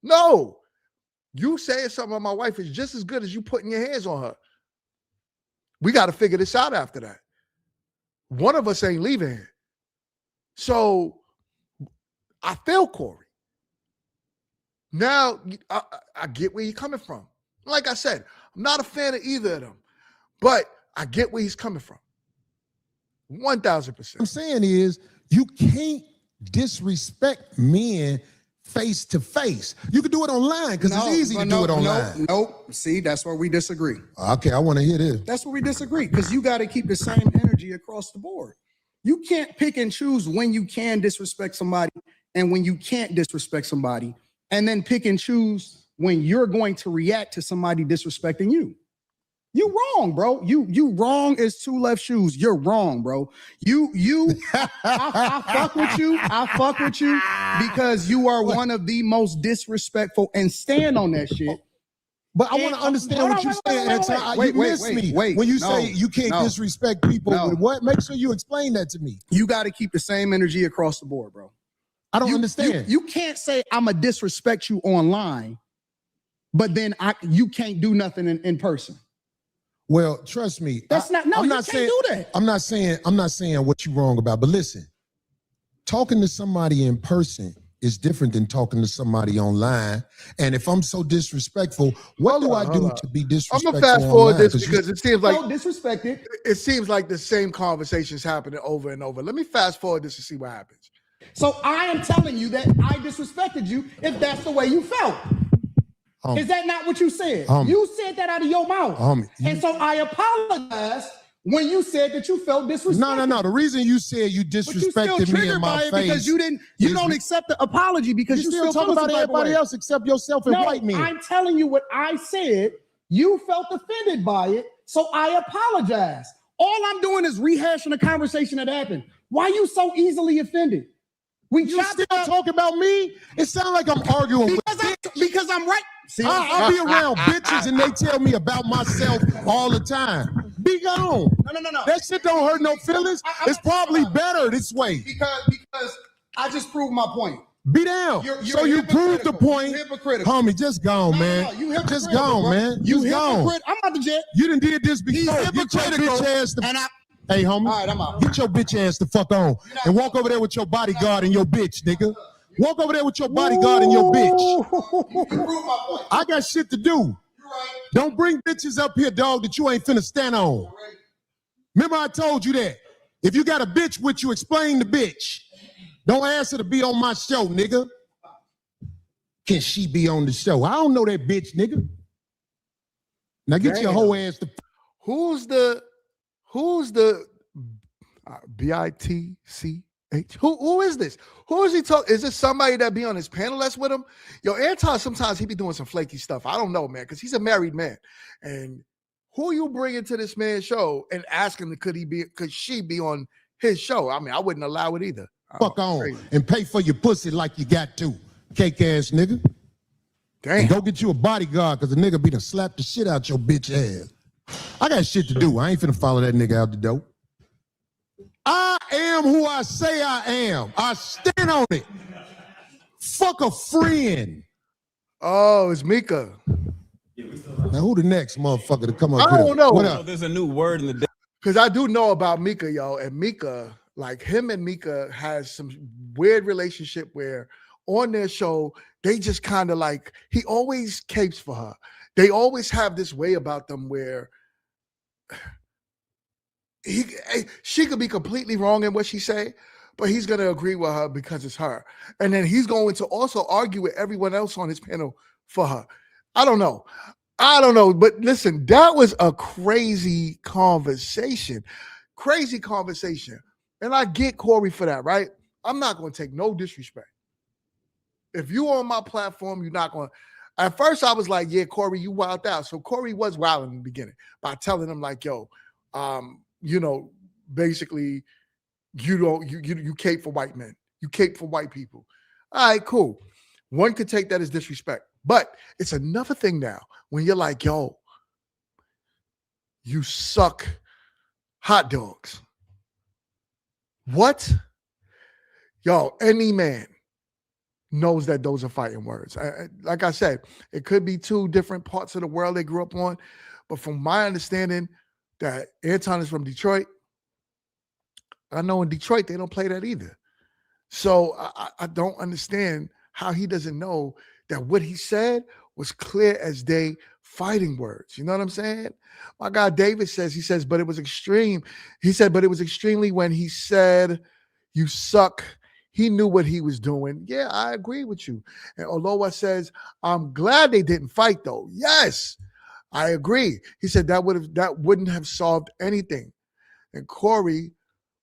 No. You saying something about my wife is just as good as you putting your hands on her. We got to figure this out after that. One of us ain't leaving here. So I feel Corey. Now, I get where you're coming from. Like I said, I'm not a fan of either of them, but I get where he's coming from. 1,000%. What I'm saying is you can't disrespect men face to face. You can do it online because it's easy to do it online. Nope. See, that's where we disagree. Okay, I want to hear this. That's where we disagree because you got to keep the same energy across the board. You can't pick and choose when you can disrespect somebody and when you can't disrespect somebody, and then pick and choose when you're going to react to somebody disrespecting you. You wrong, bro. You wrong as two left shoes. You're wrong, bro. I fuck with you. I fuck with you because you are one of the most disrespectful, and stand on that shit. But I want to understand what you're saying, Anton. You missed me. When you say you can't disrespect people, with what? Make sure you explain that to me. You got to keep the same energy across the board, bro. I don't understand. You can't say I'm going to disrespect you online, but then you can't do nothing in person. Well, trust me. I'm not saying do that. I'm not saying what you're wrong about, but listen, talking to somebody in person is different than talking to somebody online. And if I'm so disrespectful, what do I do to be disrespectful? I'm gonna fast forward this because it seems like disrespected. It seems like the same conversations happening over and over. Let me fast forward this to see what happens. So I am telling you that I disrespected you if that's the way you felt. Is that not what you said? You said that out of your mouth. And so I apologize when you said that you felt disrespected. No. The reason you said you disrespected me in my face because you don't accept the apology because you still talk about everybody else except yourself and white men. I'm telling you what I said. You felt offended by it, so I apologize. All I'm doing is rehashing a conversation that happened. Why are you so easily offended? You still talk about me? It sounds like I'm arguing because I'm right. See, I'll be around bitches and they tell me about myself all the time. Be gone. No. That shit don't hurt no feelings. It's probably better this way. Because I just proved my point. Be down. So you proved the point. Homie, just gone, man. Just gone, man. You gone. I'm out the jet. You done did this before. Get your bitch ass Hey, homie. All right, I'm out. Get your bitch ass the fuck on and walk over there with your bodyguard and your bitch, nigga. Walk over there with your bodyguard and your bitch. I got shit to do. Don't bring bitches up here, dog, that you ain't finna stand on. Remember I told you that. If you got a bitch with you, explain the bitch. Don't ask her to be on my show, nigga. Can she be on the show? I don't know that bitch, nigga. Now get your whole ass to. Who's the BITCH? Who is this? Who is he talking? Is this somebody that be on his panel that's with him? Yo, Anton, sometimes he be doing some flaky stuff. I don't know, man, because he's a married man. And who you bringing to this man's show and asking could she be on his show? I mean, I wouldn't allow it either. Fuck on crazy. And pay for your pussy like you got to. Cake ass nigga. Damn. And go get you a bodyguard because the nigga be done slap the shit out your bitch ass. I got shit to do. I ain't finna follow that nigga out the door. I am who I say I am. I stand on it. Fuck a friend. Oh, it's Mika. Now who the next motherfucker to come up I don't know. What up? There's a new word in the because I do know about Mika, yo, and Mika, like him and Mika has some weird relationship where on their show, they just kind of like, he always capes for her. They always have this way about them where she could be completely wrong in what she say, but he's going to agree with her because it's her. And then he's going to also argue with everyone else on his panel for her. I don't know. But listen, that was a crazy conversation. And I get Corey for that, right? I'm not going to take no disrespect. If you on my platform, you're not going to. At first, I was like, yeah, Corey, you wild out. So Corey was wild in the beginning by telling him like, yo, basically, you cape for white men. You cape for white people. All right, cool. One could take that as disrespect. But it's another thing now when you're like, yo, you suck hot dogs. What? Yo, any man knows that those are fighting words. Like I said, it could be two different parts of the world they grew up on. But from my understanding that Anton is from Detroit, I know in Detroit, they don't play that either. So I don't understand how he doesn't know that what he said was clear as day fighting words. You know what I'm saying? My guy David says, but it was extreme. He said, but it was extremely when he said, you suck. He knew what he was doing. Yeah, I agree with you. And Olowa says, I'm glad they didn't fight though. Yes, I agree. He said that wouldn't have solved anything. And Corey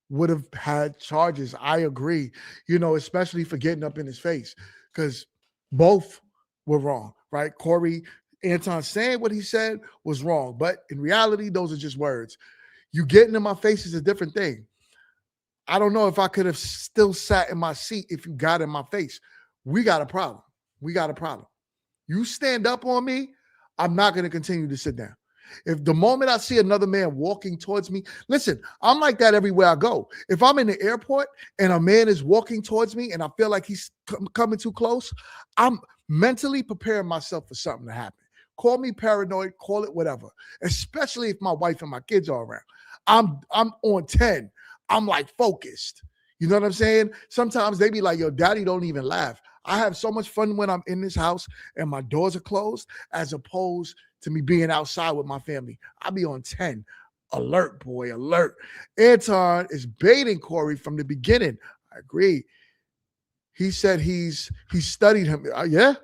would have had charges. I agree, especially for getting up in his face, because both were wrong, right? Corey, Anton saying what he said was wrong, but in reality, those are just words. You getting in my face is a different thing. I don't know if I could have still sat in my seat if you got in my face. We got a problem. You stand up on me, I'm not going to continue to sit down. If the moment I see another man walking towards me, listen, I'm like that everywhere I go. If I'm in the airport and a man is walking towards me and I feel like he's coming too close, I'm mentally preparing myself for something to happen. Call me paranoid, call it whatever, especially if my wife and my kids are around. I'm on 10. I'm like focused. You know what I'm saying? Sometimes they be like, yo, daddy don't even laugh. I have so much fun when I'm in this house and my doors are closed as opposed to me being outside with my family. I be on 10. Alert, boy, alert. Anton is baiting Corey from the beginning. I agree. He said he studied him. Yeah?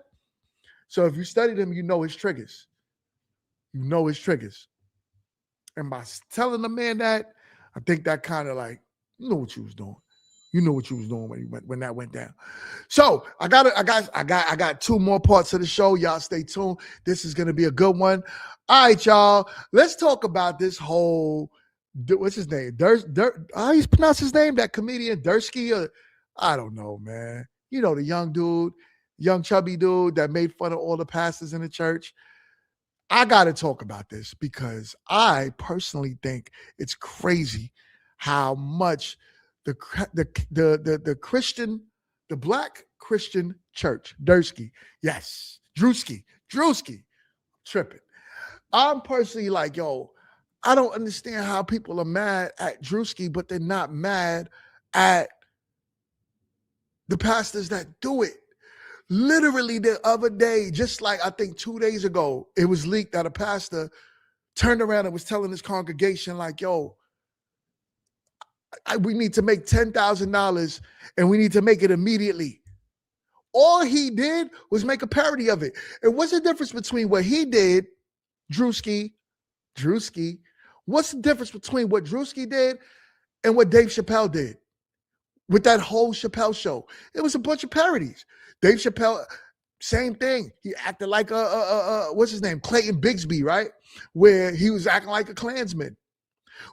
So if you studied him, you know his triggers. And by telling the man that, I think that kind of like, you know what you was doing. You know what you was doing when that went down. So I got two more parts of the show. Y'all stay tuned. This is gonna be a good one. All right, y'all. Let's talk about this whole. What's his name? How you pronounce his name? That comedian Dursky? I don't know, man. You know the young dude, young chubby dude that made fun of all the pastors in the church. I got to talk about this because I personally think it's crazy how much the Christian, the black Christian church, Drewski, tripping. I'm personally like, yo, I don't understand how people are mad at Drewski, but they're not mad at the pastors that do it. Literally the other day, just like I think 2 days ago, it was leaked that a pastor turned around and was telling his congregation like, yo, we need to make $10,000 and we need to make it immediately. All he did was make a parody of it. And what's the difference between what he did, Drewski? What's the difference between what Drewski did and what Dave Chappelle did with that whole Chappelle show? It was a bunch of parodies. Dave Chappelle, same thing. He acted like what's his name? Clayton Bigsby, right? Where he was acting like a Klansman.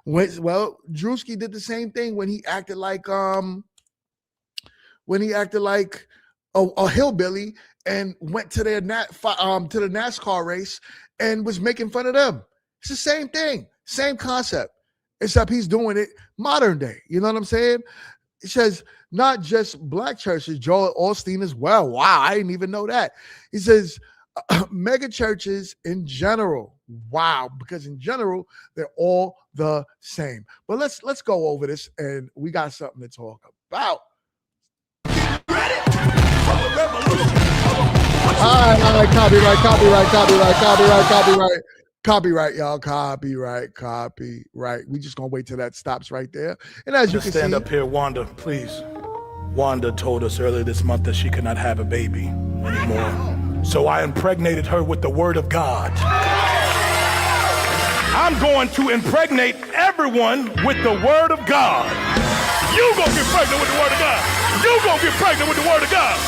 Well, Drewski did the same thing when he acted like a hillbilly and went to the NASCAR race and was making fun of them. It's the same thing, same concept, except he's doing it modern day. You know what I'm saying? It says not just black churches, Joel Osteen as well. Wow, I didn't even know that. He says mega churches in general. Wow, because in general, they're all the same. But let's go over this, and we got something to talk about. Ready for the revolution. All right, copyright, y'all. Copyright. We just gonna wait till that stops right there. And as you can Stand see, up here, Wanda, please. Wanda told us earlier this month that she could not have a baby anymore. So I impregnated her with the word of God. I'm going to impregnate everyone with the word of God. You gonna get pregnant with the word of God. You gonna get pregnant with the word of God.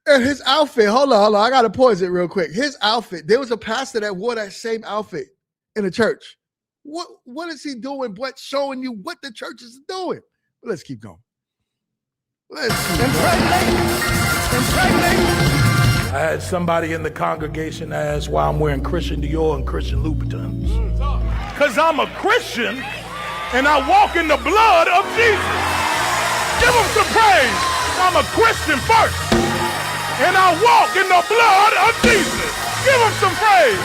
and his outfit, hold on, I gotta pause it real quick. His outfit, there was a pastor that wore that same outfit in the church. What is he doing but showing you what the church is doing? Let's keep going. I had somebody in the congregation ask why I'm wearing Christian Dior and Christian Louboutins. Because I'm a Christian and I walk in the blood of Jesus. Give him some praise. I'm a Christian first and I walk in the blood of Jesus. Give him some praise.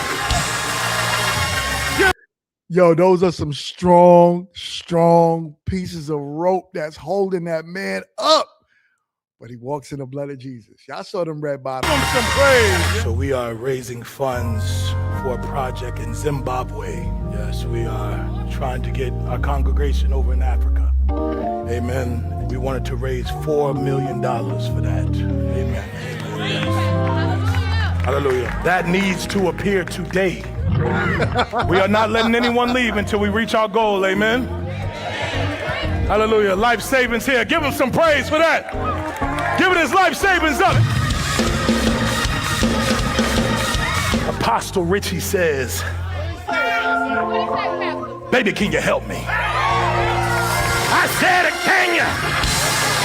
Yo, those are some strong pieces of rope that's holding that man up. But he walks in the blood of Jesus. Y'all saw them red bottoms. Give him some praise. So we are raising funds for a project in Zimbabwe. Yes, we are trying to get our congregation over in Africa. Amen. We wanted to raise $4 million for that. Amen. Hallelujah. That needs to appear today. We are not letting anyone leave until we reach our goal. Amen. Hallelujah. Life savings here. Give him some praise for that. Give it his life savings up. Apostle Richie says, baby, can you help me? I said, can you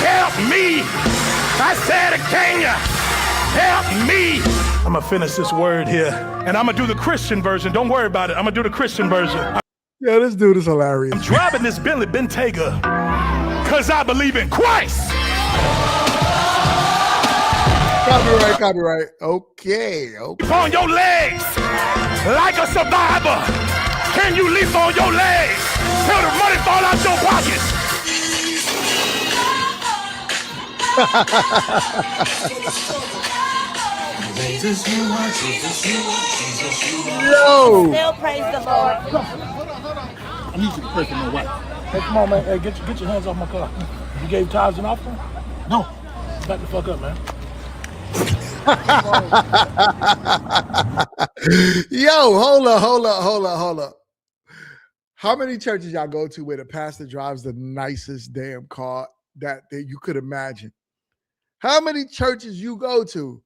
help me? I said, can you help me? I'm going to finish this word here, and I'm going to do the Christian version. Don't worry about it. I'm going to do the Christian version. Yeah, this dude is hilarious. I'm driving this Bentley Bentayga because I believe in Christ. Copyright. Okay. Leap on your legs like a survivor. Can you leap on your legs till the money fall out your pockets? Yo. Still praise the Lord. I need you to pray for my wife. Hey, come on, man. Hey, get your hands off my car. You gave tithes and offering? No. Back the fuck up, man. Yo, hold up. How many churches y'all go to where the pastor drives the nicest damn car that you could imagine? How many churches you go to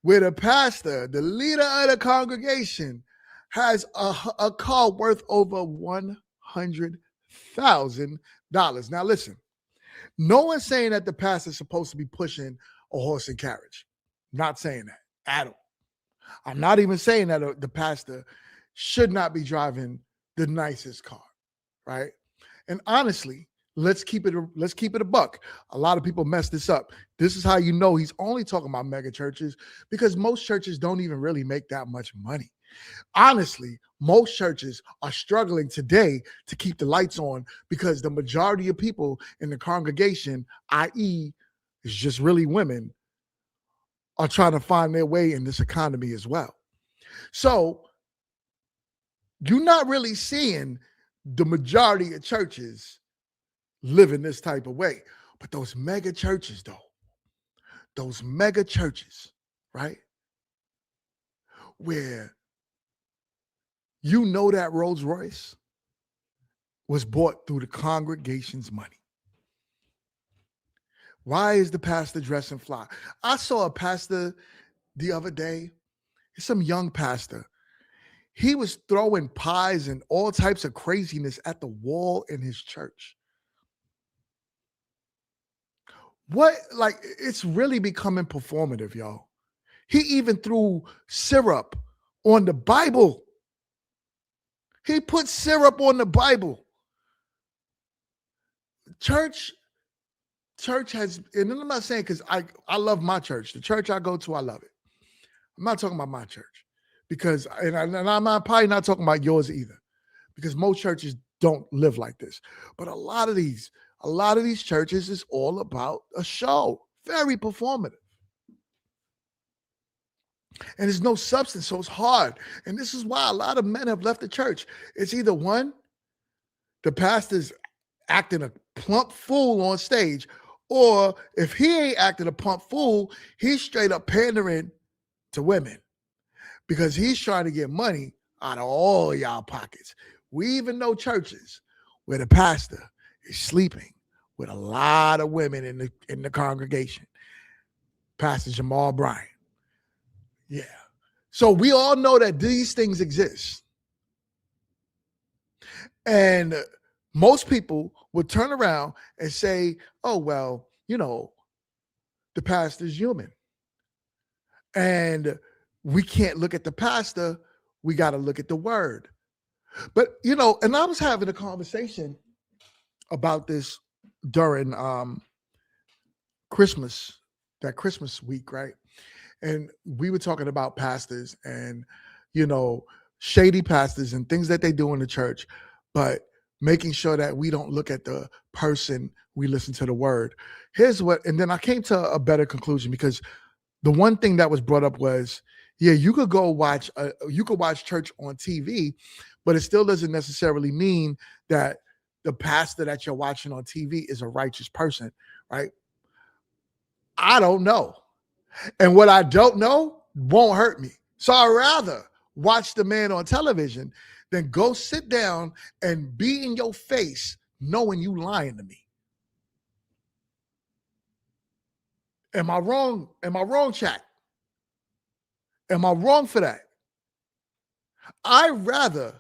where the pastor, the leader of the congregation, has a car worth over $100,000? Now listen, no one's saying that the pastor's supposed to be pushing a horse and carriage. Not saying that at all. I'm not even saying that the pastor should not be driving the nicest car, right? And honestly, let's keep it a buck. A lot of people mess this up. This is how you know he's only talking about mega churches, because most churches don't even really make that much money. Honestly, most churches are struggling today to keep the lights on because the majority of people in the congregation, i.e., is just really women, are trying to find their way in this economy as well. So you're not really seeing the majority of churches living this type of way. But those mega churches, though, those mega churches, right? Where you know that Rolls Royce was bought through the congregation's money. Why is the pastor dressing fly? I saw a pastor the other day, some young pastor. He was throwing pies and all types of craziness at the wall in his church. What, like, it's really becoming performative, y'all. He even threw syrup on the Bible. He put syrup on the Bible. Church has, and I'm not saying because I love my church. The church I go to, I love it. I'm not talking about my church because, and I'm probably not talking about yours either, because most churches don't live like this. But a lot of these churches is all about a show, very performative. And there's no substance, so it's hard. And this is why a lot of men have left the church. It's either one, the pastor's acting a plump fool on stage, or if he ain't acting a plump fool, he's straight up pandering to women because he's trying to get money out of all y'all pockets. We even know churches where the pastor is sleeping with a lot of women in the congregation. Pastor Jamal Bryant. Yeah. So we all know that these things exist. And most people would turn around and say, oh, well, you know, the pastor's human. And we can't look at the pastor. We got to look at the word. But, you know, and I was having a conversation about this during Christmas, that Christmas week, right? And we were talking about pastors and, you know, shady pastors and things that they do in the church, but making sure that we don't look at the person, we listen to the word. Here's what, and then I came to a better conclusion, because the one thing that was brought up was, yeah, you could watch church on TV, but it still doesn't necessarily mean that the pastor that you're watching on TV is a righteous person, right? I don't know. And what I don't know won't hurt me. So I'd rather watch the man on television than go sit down and be in your face knowing you lying to me. Am I wrong? Am I wrong, chat? Am I wrong for that? I'd rather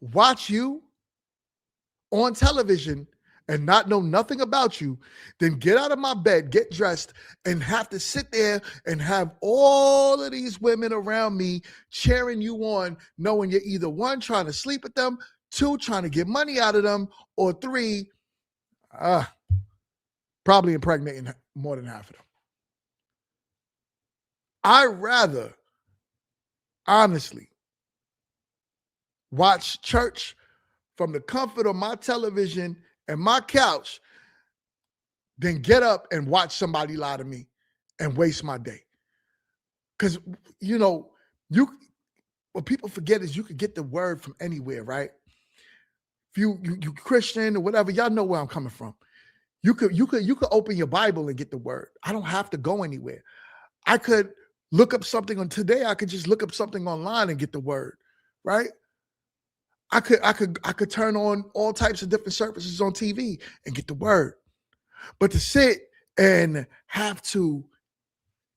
watch you on television and not know nothing about you than get out of my bed, get dressed, and have to sit there and have all of these women around me cheering you on, knowing you're either one, trying to sleep with them, two, trying to get money out of them, or three, probably impregnating more than half of them. I'd rather, honestly, watch church from the comfort of my television and my couch than get up and watch somebody lie to me and waste my day. Because, you know, what people forget is you could get the word from anywhere, right? If you Christian or whatever, y'all know where I'm coming from. You could open your Bible and get the word. I don't have to go anywhere. I could look up something on today. I could just look up something online and get the word, right? I could turn on all types of different services on TV and get the word. But to sit and have to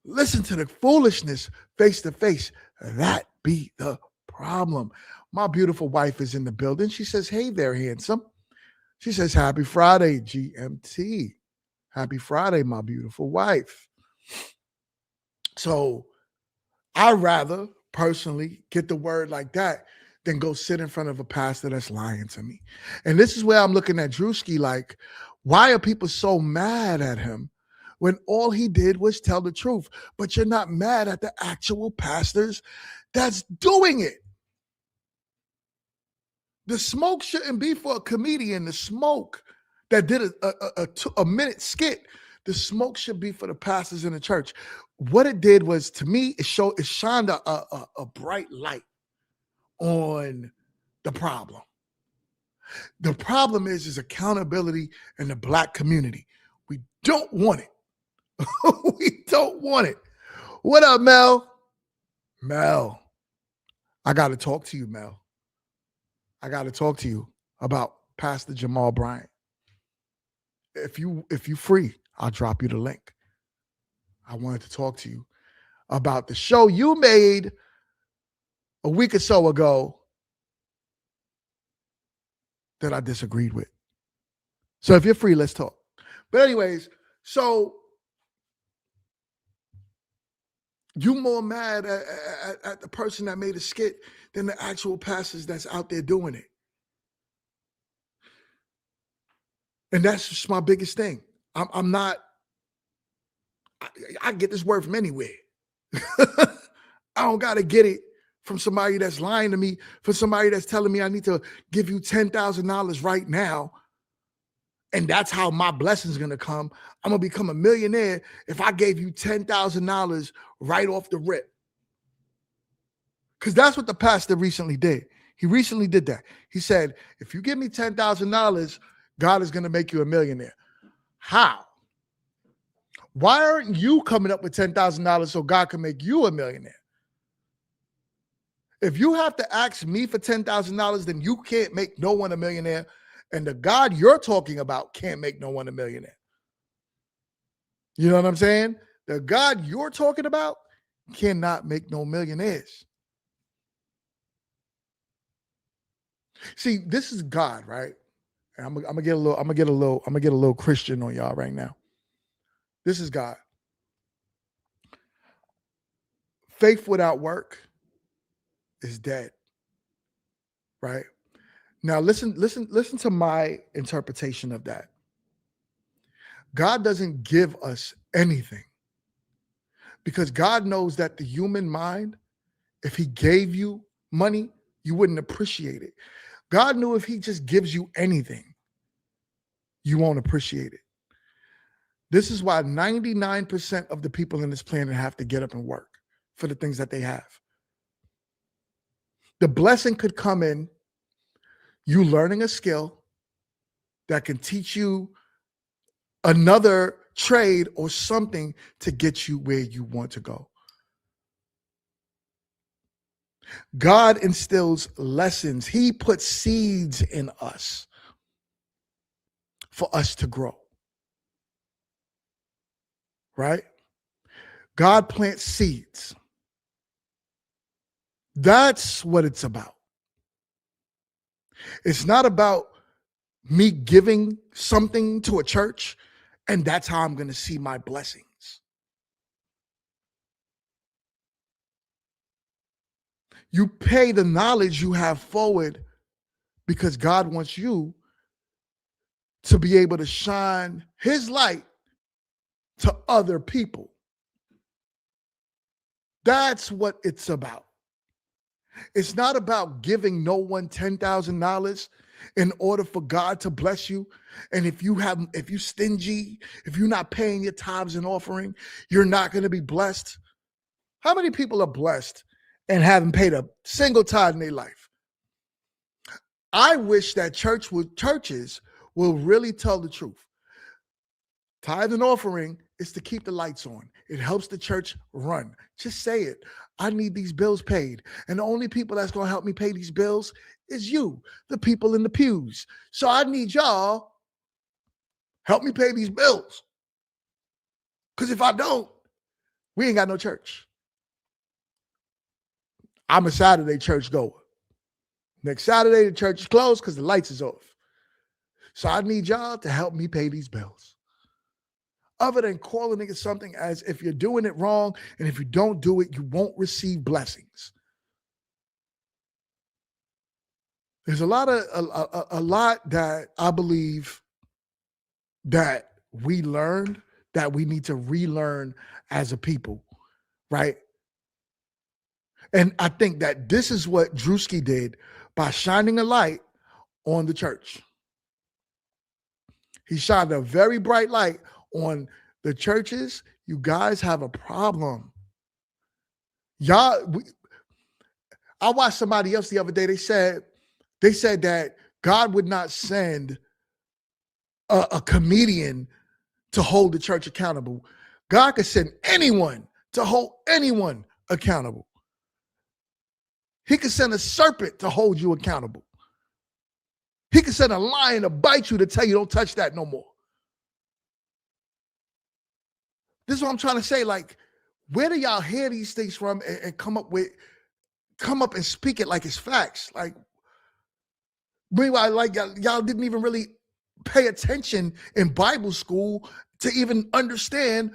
listen to the foolishness face to face, that be the problem. My beautiful wife is in the building. She says, hey there, handsome. She says, happy Friday, GMT. Happy Friday, my beautiful wife. So I'd rather personally get the word like that than go sit in front of a pastor that's lying to me. And this is where I'm looking at Drewski like, why are people so mad at him when all he did was tell the truth? But you're not mad at the actual pastors that's doing it. The smoke shouldn't be for a comedian. The smoke that did a minute skit, the smoke should be for the pastors in the church. What it did was, to me, it shined a bright light on the problem. The problem is accountability in the Black community. We don't want it. We don't want it. What up, Mel? Mel, I got to talk to you, Mel. I got to talk to you about Pastor Jamal Bryant. If you free, I'll drop you the link. I wanted to talk to you about the show you made a week or so ago that I disagreed with. So if you're free, let's talk. But anyways, so you more mad at the person that made a skit than the actual pastors that's out there doing it. And that's just my biggest thing. I'm not, I get this word from anywhere. I don't got to get it from somebody that's lying to me, from somebody that's telling me I need to give you $10,000 right now. And that's how my blessing's going to come. I'm going to become a millionaire if I gave you $10,000 right off the rip. Because that's what the pastor recently did. He recently did that. He said, if you give me $10,000, God is going to make you a millionaire. How? Why aren't you coming up with $10,000 so God can make you a millionaire? If you have to ask me for $10,000, then you can't make no one a millionaire. And the God you're talking about can't make no one a millionaire. You know what I'm saying? The God you're talking about cannot make no millionaires. See, this is God, right? And I'm gonna get a little Christian on y'all right now. This is God. Faith without work is dead. Right? Now listen to my interpretation of that. God doesn't give us anything because God knows that the human mind, if he gave you money, you wouldn't appreciate it. God knew if he just gives you anything, you won't appreciate it. This is why 99% of the people in this planet have to get up and work for the things that they have. The blessing could come in you learning a skill that can teach you another trade or something to get you where you want to go. God instills lessons. He puts seeds in us for us to grow. Right? God plants seeds. That's what it's about. It's not about me giving something to a church and that's how I'm going to see my blessings. You pay the knowledge you have forward because God wants you to be able to shine his light to other people. That's what it's about. It's not about giving no one $10,000 in order for God to bless you. And if you stingy, if you're not paying your tithes and offering, you're not going to be blessed. How many people are blessed and haven't paid a single tithe in their life? I wish that churches will really tell the truth. Tithe and offering is to keep the lights on. It helps the church run. Just say it. I need these bills paid. And the only people that's going to help me pay these bills is you, the people in the pews. So I need y'all help me pay these bills. Because if I don't, we ain't got no church. I'm a Saturday church goer. Next Saturday, the church is closed because the lights is off. So I need y'all to help me pay these bills. Other than calling it something as if you're doing it wrong, and if you don't do it, you won't receive blessings. There's a lot that I believe that we learned that we need to relearn as a people, right? And I think that this is what Drewski did by shining a light on the church. He shined a very bright light on the churches. You guys have a problem. I watched somebody else the other day. They said that God would not send a comedian to hold the church accountable. God could send anyone to hold anyone accountable. He could send a serpent to hold you accountable. He could send a lion to bite you to tell you don't touch that no more. This is what I'm trying to say. Like, where do y'all hear these things from and come up and speak it like it's facts? Like, meanwhile, like y'all didn't even really pay attention in Bible school to even understand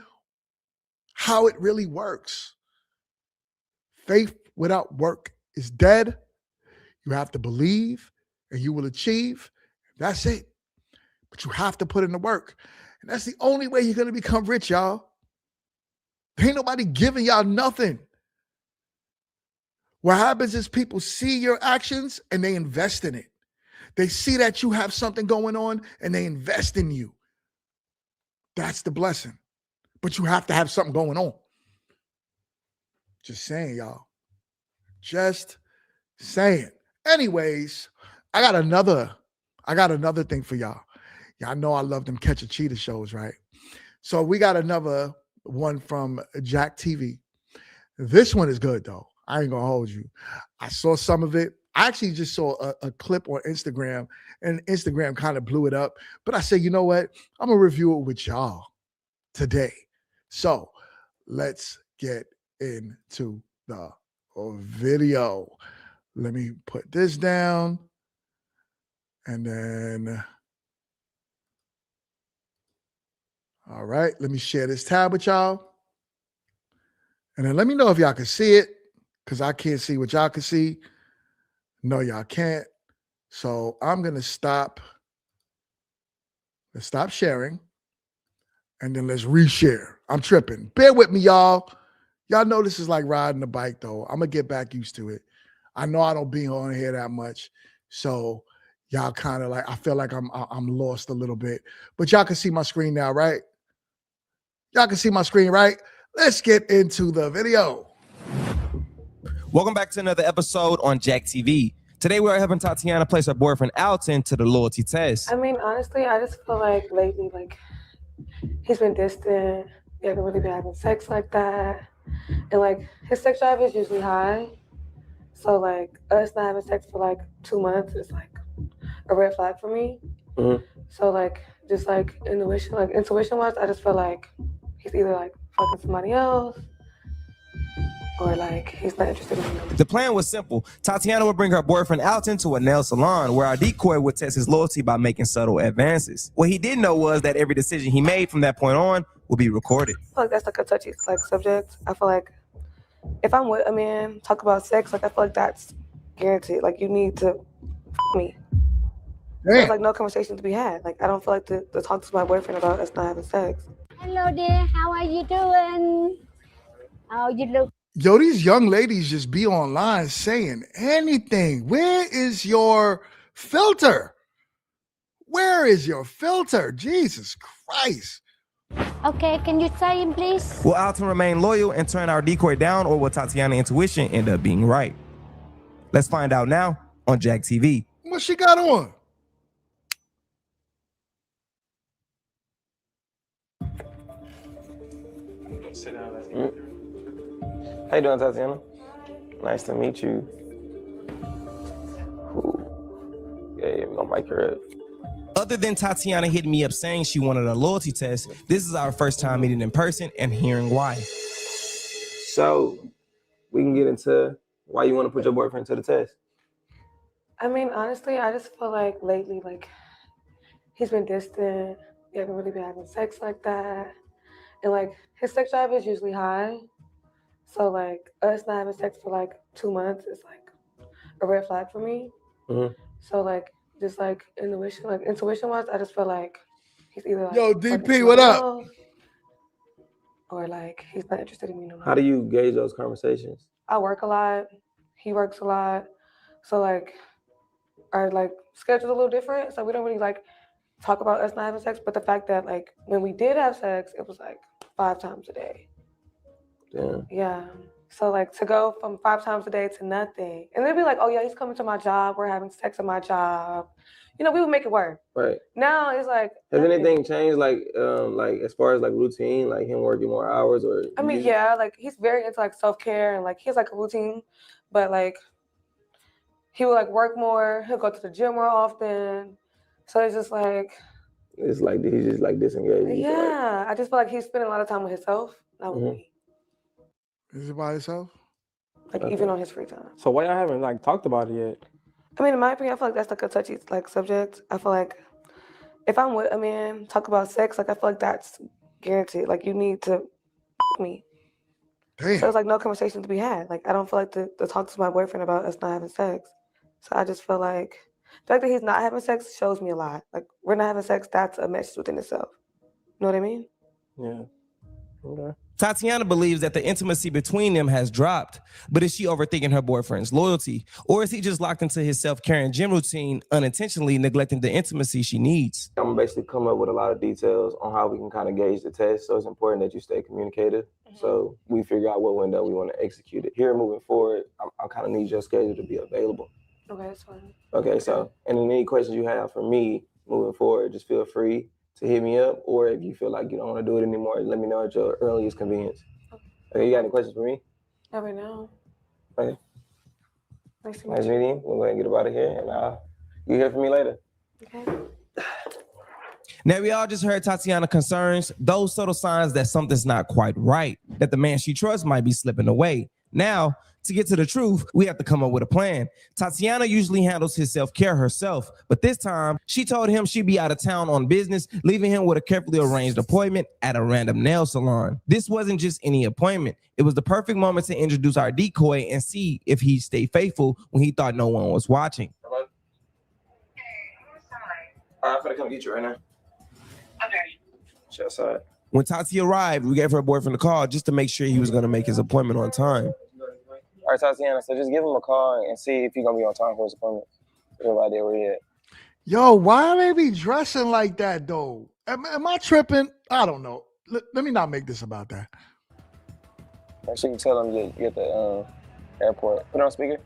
how it really works. Faith without work is dead. You have to believe and you will achieve. That's it. But you have to put in the work. And that's the only way you're going to become rich, y'all. Ain't nobody giving y'all nothing. What happens is people see your actions and they invest in it. They see that you have something going on and they invest in you. That's the blessing. But you have to have something going on. Just saying, y'all. Just saying. Anyways, I got another thing for y'all. Y'all know I love them Catch a Cheetah shows, right? So we got another one from Jack TV. This one is good, though. I ain't gonna hold you. I saw some of it. I actually just saw a clip on Instagram, and Instagram kind of blew it up. But I said, you know what? I'm gonna review it with y'all today. So let's get into the video. Let me put this down. And then, all right, let me share this tab with y'all. And then let me know if y'all can see it, because I can't see what y'all can see. No, y'all can't. So I'm going to stop. Let's stop sharing. And then let's reshare. I'm tripping. Bear with me, y'all. Y'all know this is like riding a bike, though. I'm going to get back used to it. I know I don't be on here that much. So y'all kind of like, I feel like I'm lost a little bit. But y'all can see my screen now, right? Y'all can see my screen, right? Let's get into the video. Welcome back to another episode on Jack TV. Today we are helping Tatiana place her boyfriend Alton to the loyalty test. I mean, honestly, I just feel like lately, like, he's been distant. He hasn't really been having sex like that. And, like, his sex drive is usually high. So, like, us not having sex for, like, 2 months is, like, a red flag for me. Mm-hmm. So, like, just, like, intuition-wise, I just feel like he's either, like, fucking somebody else or, like, he's not interested in me. The plan was simple. Tatiana would bring her boyfriend Alton to a nail salon where our decoy would test his loyalty by making subtle advances. What he didn't know was that every decision he made from that point on would be recorded. I feel like that's, like, a touchy, like, subject. I feel like if I'm with a man, talk about sex, like, I feel like that's guaranteed. Like, you need to me. There's, like, no conversation to be had. Like, I don't feel like to talk to my boyfriend about us not having sex. Hello, dear. How are you doing? Oh, you look. Yo, these young ladies just be online saying anything. Where is your filter? Where is your filter? Jesus Christ. Okay, can you say him, please? Will Alton remain loyal and turn our decoy down, or will Tatiana's intuition end up being right? Let's find out now on Jack TV. What she got on? Sit down. How you doing, Tatiana? Nice to meet you. Ooh. Yeah, we're gonna mic her up. Other than Tatiana hitting me up saying she wanted a loyalty test, this is our first time meeting in person and hearing why. So, we can get into why you want to put your boyfriend to the test. I mean, honestly, I just feel like lately, like, he's been distant. He hasn't really been having sex like that. And, like, his sex drive is usually high. So, like, us not having sex for, like, 2 months is, like, a red flag for me. Mm-hmm. So, like, just, like, intuition-wise, I just feel like he's either, like, yo, DP, what up? Or, like, he's not interested in me no more. How do you gauge those conversations? I work a lot. He works a lot. So, like, our, like, schedule's a little different. So we don't really, like, talk about us not having sex. But the fact that, like, when we did have sex, it was, like, 5 times a day. Damn. Yeah. So, like, to go from 5 times a day to nothing. And they'd be like, oh, yeah, he's coming to my job. We're having sex at my job. you know, we would make it work. Right. Now it's like. Has anything changed, like as far as like routine, like him working more hours, or? I mean, yeah, like he's very into like self-care and like he has like a routine, but like he will like work more. He'll go to the gym more often. So it's just like. It's like he's just like disengaged. Yeah, I just feel like he's spending a lot of time with himself, not with me. Is it by himself? Like even on his free time. So why y'all haven't like talked about it yet? I mean, in my opinion, I feel like that's like a touchy like subject. I feel like if I'm with a man, talk about sex, like I feel like that's guaranteed. Like you need to me. Damn. So it's like no conversation to be had. Like I don't feel like to talk to my boyfriend about us not having sex. So I just feel like the fact that he's not having sex shows me a lot. Like we're not having sex, that's a message within itself. You know what I mean? Yeah. Okay. Tatiana believes that the intimacy between them has dropped, but is she overthinking her boyfriend's loyalty? Or is he just locked into his self-care and gym routine, unintentionally neglecting the intimacy she needs? I'm basically come up with a lot of details on how we can kind of gauge the test, so it's important that you stay communicative. So we figure out what window we want to execute it. Here, moving forward, I kind of need your schedule to be available. Okay, that's fine. Okay, so, and then any questions you have for me moving forward, just feel free to hit me up, or if you feel like you don't want to do it anymore, let me know at your earliest convenience. Okay, you got any questions for me? Not right now. Okay. Nice Nice meeting you. We'll go ahead and get up out of here, and you hear from me later. Okay. Now, we all just heard Tatiana concerns, those subtle signs that something's not quite right, that the man she trusts might be slipping away. Now, to get to the truth, we have to come up with a plan. Tatiana usually handles his self-care herself, but this time she told him she'd be out of town on business, leaving him with a carefully arranged appointment at a random nail salon. This wasn't just any appointment. It was the perfect moment to introduce our decoy and see if he'd stay faithful when he thought no one was watching. Hello? All right, I'm gonna come get you right now. Okay. She outside. When Tati arrived, we gave her boyfriend a call just to make sure he was gonna make his appointment on time. All right, Tatiana, so just give him a call and see if he's going to be on time for his appointment. You have no idea where he at. Yo, why they be dressing like that, though? Am I tripping? I don't know. Let me not make this about that. Make sure you tell him you're at the airport. Put it on speaker.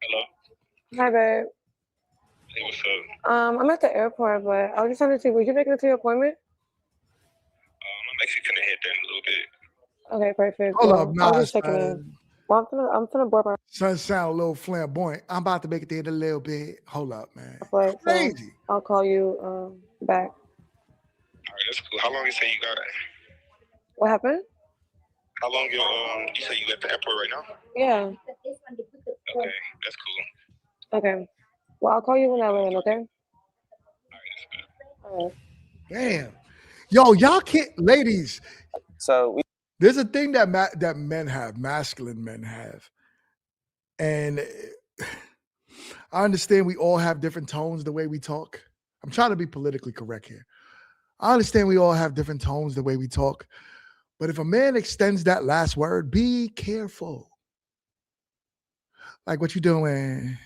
Hello? Hi, babe. Hey, what's up? I'm at the airport, but I was just trying to see, would you make it to your appointment? I'm actually gonna head there in a little bit. Okay, perfect. Hold well, up, I nah, was just checking in. Well, I'm finna board my son sound a little flamboyant. I'm about to make it there in a little bit. Hold up, man. flight. Crazy. So I'll call you back. All right, that's cool. How long you say you got? What happened? How long you say you at the airport right now? Yeah. Okay, that's cool. Okay. Well, I'll call you when I land, okay? All right, that's good. All right. Damn. Yo, y'all can't, ladies. So there's a thing that men have, masculine men have. And I understand we all have different tones the way we talk. I'm trying to be politically correct here. I understand we all have different tones the way we talk. But if a man extends that last word, be careful. Like, what you doing?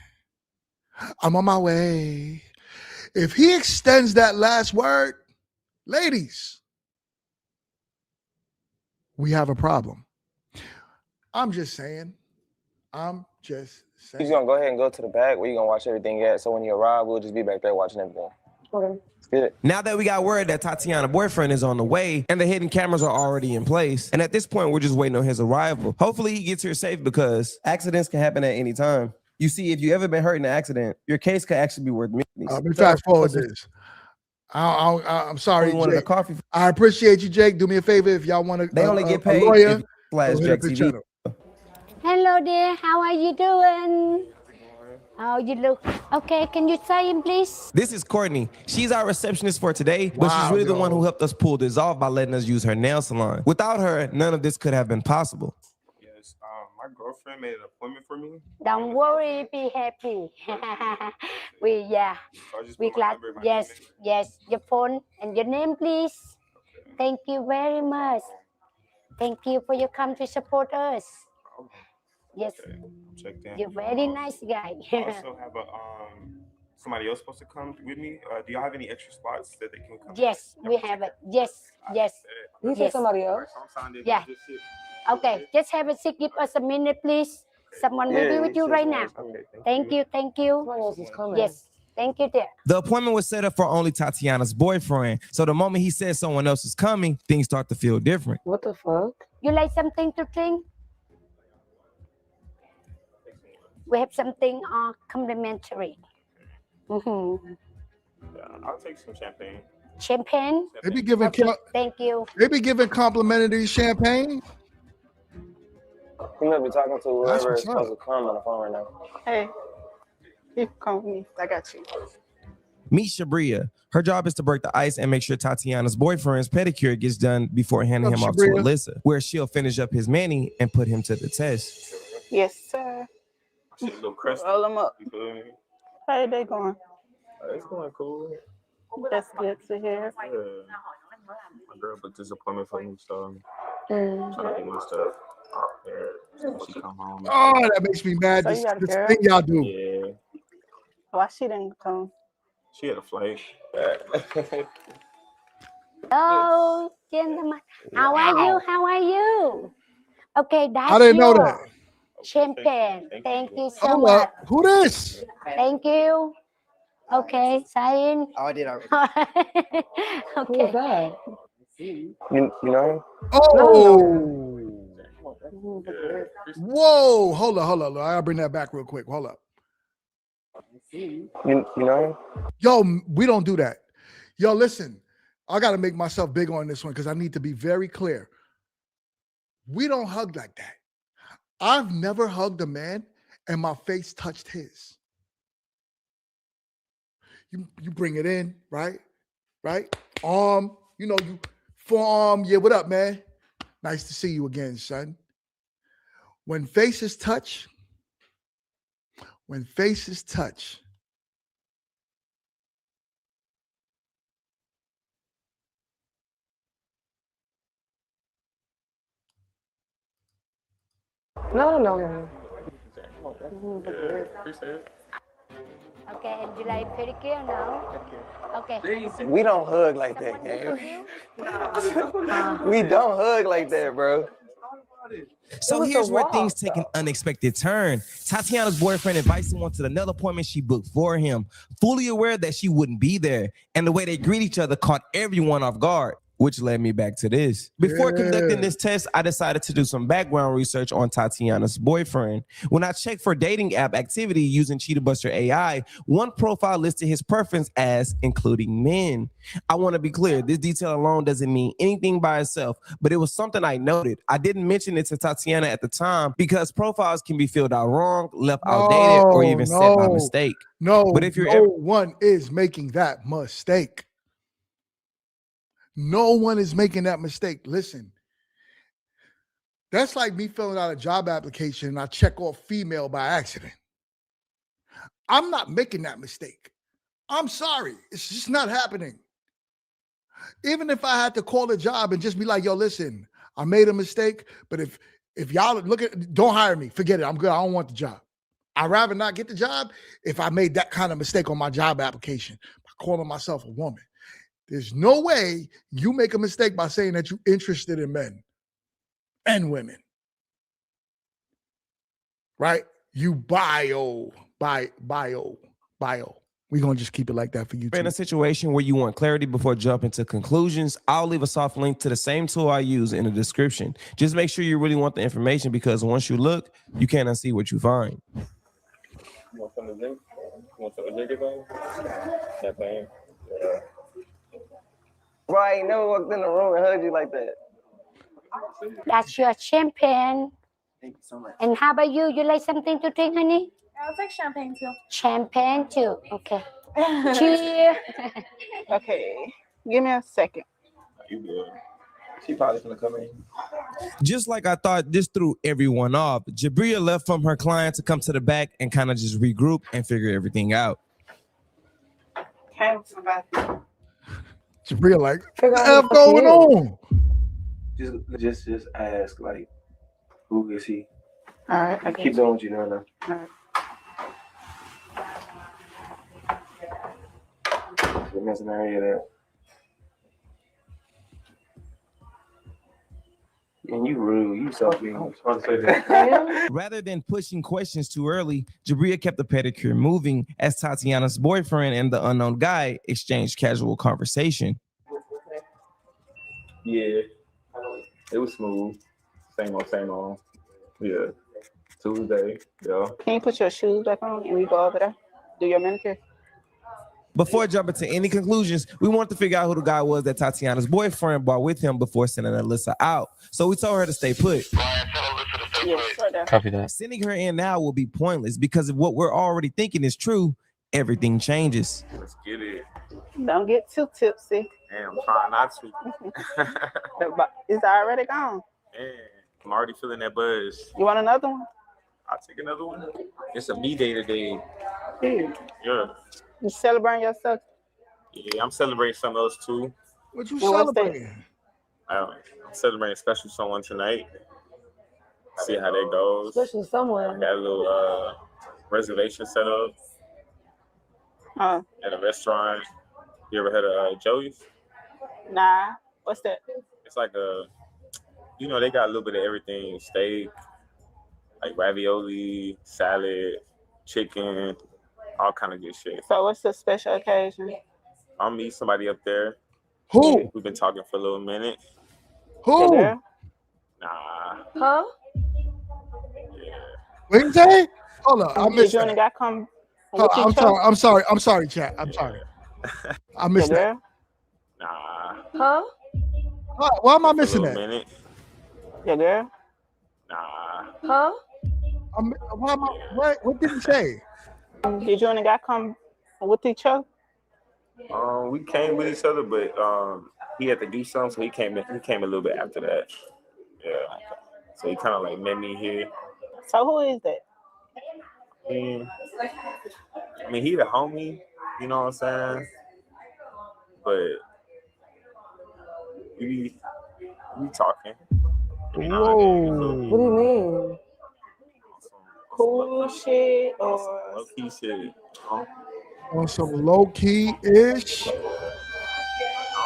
I'm on my way. If he extends that last word, ladies, we have a problem. I'm just saying. He's gonna go ahead and go to the back where you're gonna watch everything at. So when you arrive, we'll just be back there watching everything. Okay. Let's get it. Now that we got word that Tatiana's boyfriend is on the way and the hidden cameras are already in place, and at this point, we're just waiting on his arrival. Hopefully he gets here safe because accidents can happen at any time. You see, if you ever been hurt in an accident, your case could actually be worth millions. Let me fast forward this. I'm sorry, Jake. Coffee. I appreciate you, Jake. Do me a favor if y'all want to. They only get paid lawyer. Flash Jack TV. Hello there, how are you doing? Oh, you look okay. Can you sign in, please? This is Courtney. She's our receptionist for today, but she's really the one who helped us pull this off by letting us use her nail salon. Without her, none of this could have been possible. Yes, my girlfriend made an appointment for me. Don't worry, be happy. we glad. Yes. Your phone and your name, please. Thank you very much. Thank you for your come to support us. Yes, you're very nice guy. I also have somebody else supposed to come with me. Do y'all have any extra spots that they can come? Yes, we have it. Yes. You said somebody else? Yeah. Okay, just have a seat. Give us a minute, please. Someone will be with you right now. Okay, Thank you. Thank you. Someone else is coming. Yes. Thank you, dear. The appointment was set up for only Tatiana's boyfriend. So the moment he said someone else is coming, things start to feel different. What the fuck? You like something to drink? We have something complimentary. Mm-hmm. I'll take some champagne. Champagne? They be giving Okay, thank you. they be giving complimentary champagne. You might be talking to That's whoever what's is supposed up. to come on the phone right now. Hey, you can come with me. I got you. Meet Shabria. Her job is to break the ice and make sure Tatiana's boyfriend's pedicure gets done before handing him off to Shabria. Alyssa, where she'll finish up his mani and put him to the test. Yes, sir. Shit, a little crusty. Roll them up. You feel me? How they going? It's going cool. That's good to hear. Yeah. My girl booked this appointment for me, so I'm trying to get my stuff out there so she come home. Oh, that makes me mad. So This, you got a this girl? thing y'all do. Yeah. Why she didn't come? She had a flight. Hello, gentlemen. How are you? How are you? Okay, that's I didn't know your that. champagne. Thank you so Hold much. up. Who this? Thank you. Okay, sign. Oh, I did already. Who was Okay. that? You know Oh. Whoa. Hold on. I'll bring that back real quick. Hold up. him? You know him? Yo, we don't do that. Yo, listen, I got to make myself big on this one because I need to be very clear. We don't hug like that. I've never hugged a man and my face touched his. You bring it in, right? Right? Arm, you forearm. Yeah, what up, man? Nice to see you again, son. When faces touch, No, no, no. Okay, and you like pedicure now? Okay. We don't hug like that, gang. We don't hug like that, bro. So here's where things take an unexpected turn. Tatiana's boyfriend invites someone to another appointment she booked for him, fully aware that she wouldn't be there. And the way they greet each other caught everyone off guard, which led me back to this. Before conducting this test, I decided to do some background research on Tatiana's boyfriend. When I checked for dating app activity using Cheetah Buster AI, one profile listed his preference as including men. I want to be clear, this detail alone doesn't mean anything by itself, but it was something I noted. I didn't mention it to Tatiana at the time because profiles can be filled out wrong, left outdated, or even set by mistake. No, But if you're no one is making that mistake. No one is making that mistake. Listen, that's like me filling out a job application and I check off female by accident. I'm not making that mistake. I'm sorry. It's just not happening. Even if I had to call a job and just be like, yo, listen, I made a mistake, but if y'all don't hire me, forget it. I'm good. I don't want the job. I'd rather not get the job if I made that kind of mistake on my job application by calling myself a woman. There's no way you make a mistake by saying that you're interested in men and women, right? You bio. We're going to just keep it like that for you. In a situation where you want clarity before jumping to conclusions, I'll leave a soft link to the same tool I use in the description. Just make sure you really want the information because once you look, you can't unsee what you find. You want something to drink? You want something to drink about? Champagne. Yeah. Bro, I ain't never walked in the room and hugged you like that. That's your champagne. Thank you so much. And how about you? You like something to drink, honey? I'll take champagne too. Champagne too. Okay. Cheers. Okay, give me a second. You good. She probably gonna come in. Just like I thought, this threw everyone off. Jabria left from her client to come to the back and kind of just regroup and figure everything out. Came with somebody. Jabria like, Figure what out the F going on? Just ask, like, who is he? All right, I Keep doing what you're doing now. All right. You're messing her head up. And you rude. you so mean. I Rather than pushing questions too early, Jabria kept the pedicure moving as Tatiana's boyfriend and the unknown guy exchanged casual conversation. Yeah, it was smooth. Same old. Yeah, Tuesday. Yeah. Can you put your shoes back on and we go over there? Do your manicure? Before jumping to any conclusions, we wanted to figure out who the guy was that Tatiana's boyfriend brought with him before sending Alyssa out. So we told her to stay put. Yes, right there. Copy that. Sending her in now will be pointless because if what we're already thinking is true, everything changes. Let's get it. Don't get too tipsy. Damn, I'm trying not to. It's already gone. Man, I'm already feeling that buzz. You want another one? I'll take another one. It's a me day today. Yeah. Yeah. You celebrating yourself? Yeah, I'm celebrating something else too. What you celebrating? I'm celebrating a special someone tonight. See how that goes. Special someone. I got a little reservation set up at a restaurant. You ever heard of Joey's? Nah. What's that? It's like they got a little bit of everything. Steak, like ravioli, salad, chicken, all kind of good shit. So what's the special occasion? I'll meet somebody up there. Who? We've been talking for a little minute. Who? Yeah. Nah. Huh? Yeah. What you say? Hold on, I missed Did you that. come? I'm sorry, chat. I'm sorry. I missed that. Nah. Huh? Why am I missing For a that? little minute. Yeah, girl. Nah. Huh? What did he say? Did you and the guy come with each other? We came with each other, but he had to do something, so he came a little bit after that. Yeah. So he kind of like met me here. So who is that? I mean, he the homie, you know what I'm saying? But we talking. Whoa. What do you mean? Cool shit or low key shit? On some low key ish. I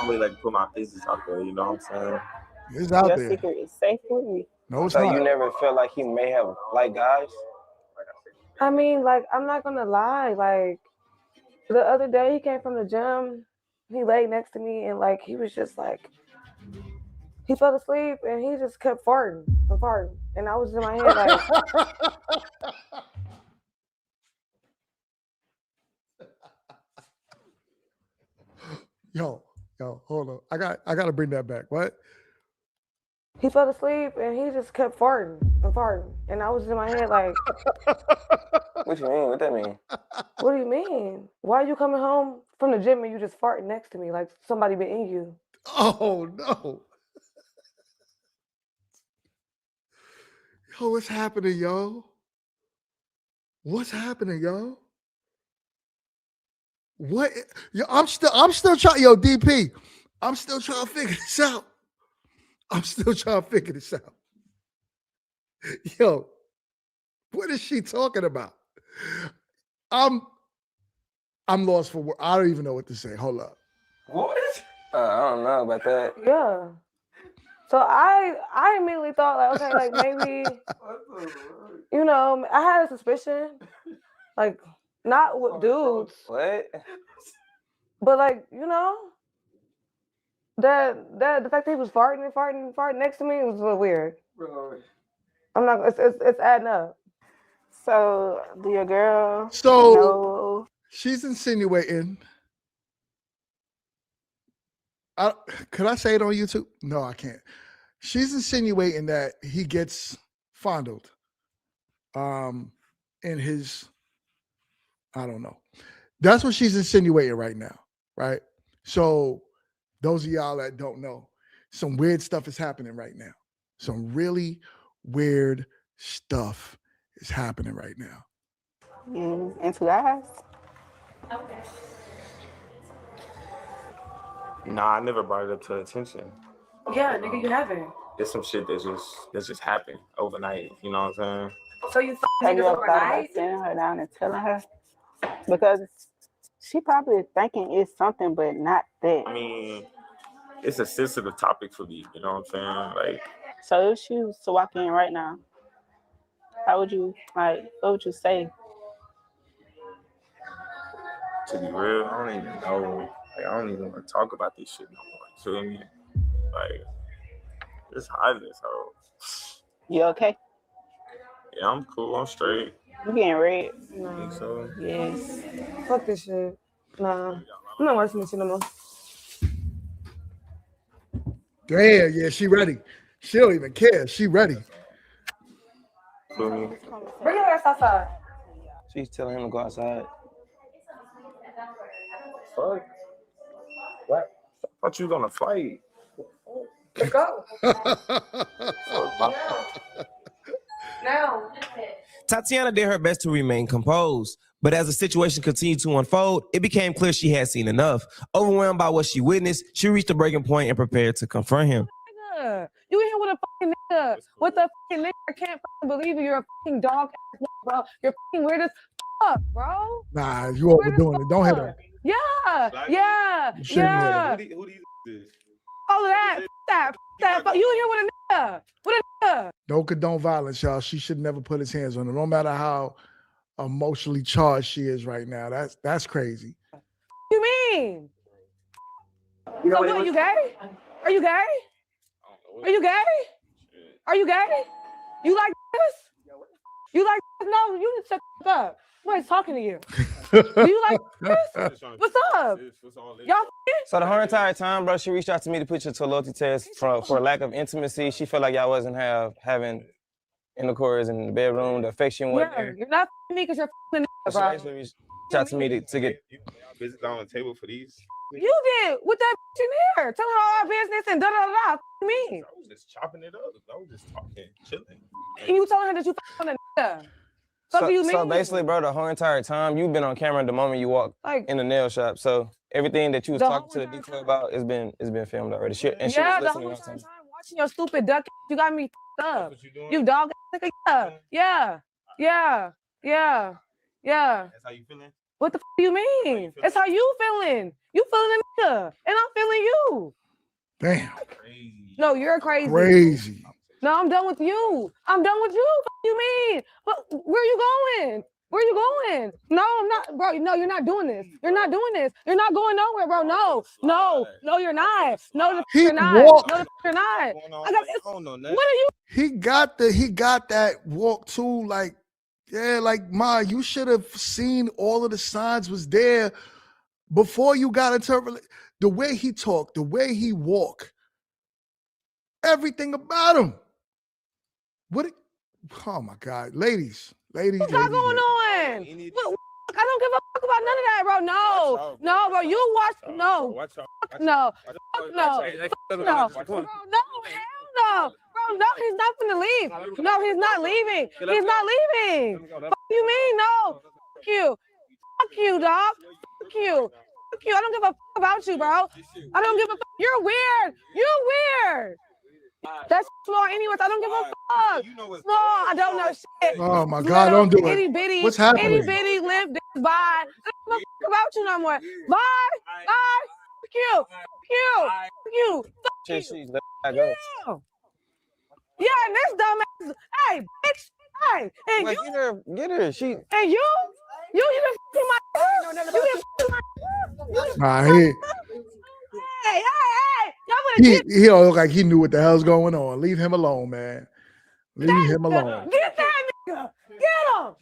don't really like to put my business out there, you know what I'm saying? It's out your there. secret is safe with me? No, it's So not. you never felt like he may have liked guys? I mean, like, I'm not gonna lie. Like, the other day he came from the gym. He laid next to me and like he was just like he fell asleep and he just kept farting and farting. And I was in my head like Yo, hold on. I got to bring that back. What? he fell asleep and he just kept farting and farting. And I was in my head like, What you mean? What that mean? what do you mean? Why are you coming home from the gym and you just farting next to me like somebody been in you? Oh no. Yo, what's happening, yo? What's happening, yo? What? Yo, I'm still trying. Yo, DP, I'm still trying to figure this out. Yo, what is she talking about? I'm lost for words. I don't even know what to say. Hold up. What? I don't know about that. Yeah. So I immediately thought like, okay, like maybe, you know, I had a suspicion, like not with dudes, What? but like, you know, that the fact that he was farting next to me was a little weird. I'm not. It's adding up. So do your girl? So know? she's insinuating. Could I say it on YouTube? No, I can't. She's insinuating that he gets fondled in his, I don't know. That's what she's insinuating right now, right? So those of y'all that don't know, some weird stuff is happening right now. Some really weird stuff is happening right now. Into guys? Nah, I never brought it up to attention. Yeah, nigga, you haven't. There's some shit that just happened overnight. You know what I'm saying? So you Have you niggas ever thought about overnight? sitting her down and telling her? Because she probably thinking it's something, but not that. I mean, it's a sensitive topic for me. You know what I'm saying? Like, So if she was to walk in right now, how would you what would you say? To be real, I don't even know. Like, I don't even want to talk about this shit no more. You feel me? Like, it's hot in this hoe. You okay? Yeah, I'm cool. I'm straight. You getting red? I think so. Yes. Fuck this shit. Nah. I'm not watching this shit no more. Damn, yeah, she ready. She don't even care. She ready. Feel me? Bring your ass outside. She's telling him to go outside. Fuck. What? I thought you was on a flight. Let's go. Now. Tatiana did her best to remain composed, but as the situation continued to unfold, it became clear she had seen enough. Overwhelmed by what she witnessed, she reached a breaking point and prepared to confront him. You in here with a fucking nigga. With a fucking nigga. I can't fucking believe you. You're a fucking dog ass nigga, bro. You're fucking weird as fuck, bro. Nah, you overdoing it. Don't hit her. Yeah. You shouldn't hit her. Who these is? All of that. Fuck. You in here with a nigga. With a nigga. Don't condone violence, y'all. She should never put his hands on her, no matter how emotionally charged she is right now. That's crazy. What you mean? You know so what, you gay? Are you gay? Are you gay? Are you gay? You like this? You like this? No, you need to shut the fuck up. Nobody's talking to you. Do you like this? What's up? Y'all So the whole entire time, bro, she reached out to me to put you to a loyalty test for lack of intimacy. She felt like y'all wasn't having intercourse in the bedroom. The affection wasn't there. You're not me because you're bro. She actually reached out to me to get. Business on the table for these. You did with that in there. Tell her our business and da. Me. I was just chopping it up. I was just talking, chilling. And you telling her that you on a nigga. What do you mean? So basically, bro, the whole entire time you've been on camera the moment you walk in the nail shop. So everything that you was talking to the detail about has been filmed already. She was listening the whole time watching your stupid duck. You got me up. You dog nigga. Yeah. That's how you feeling? What the f do you mean? It's how you feeling. You feeling a nigga, and I'm feeling you. Damn. No, you're crazy. Crazy. No, I'm done with you. I'm done with you. What do you mean? Where are you going? Where are you going? No, I'm not, bro. No, you're not doing this. You're not doing this. You're not going nowhere, bro. No, you're not. No, you're not. No, you're not. What are you? He got that walk too. Like, yeah, like Ma, you should have seen all of the signs was there before you got into the way he talked, the way he walked, everything about him. Oh my God, ladies. What's going on? I don't give a fuck about none of that, bro. No, bro. You watch. No. No. Bro, no. Bro, no, he's not gonna leave. No, he's not leaving. He's not leaving. Fuck you mean? No. Fuck you. Fuck you, dog. Fuck you. Fuck you. I don't give a fuck about you, bro. I don't give a fuck. You're weird. You're weird. That's small anyways. I don't give a fuck. Small. I don't know shit. Oh my God, don't do it. Itty bitty. What's happening? Itty bitty limp. Bye. I don't give a fuck about you no more. Bye. Fuck you. Fuck you. Fuck you. Yeah, and this dumbass. Hey, bitch. Hey, and like, you. Get her. She. And you even f***ing my. You even f***ing my. Nah, Hey. He don't look like he knew what the hell's going on. Leave him alone, man. Leave him alone. Get that nigga. Get him.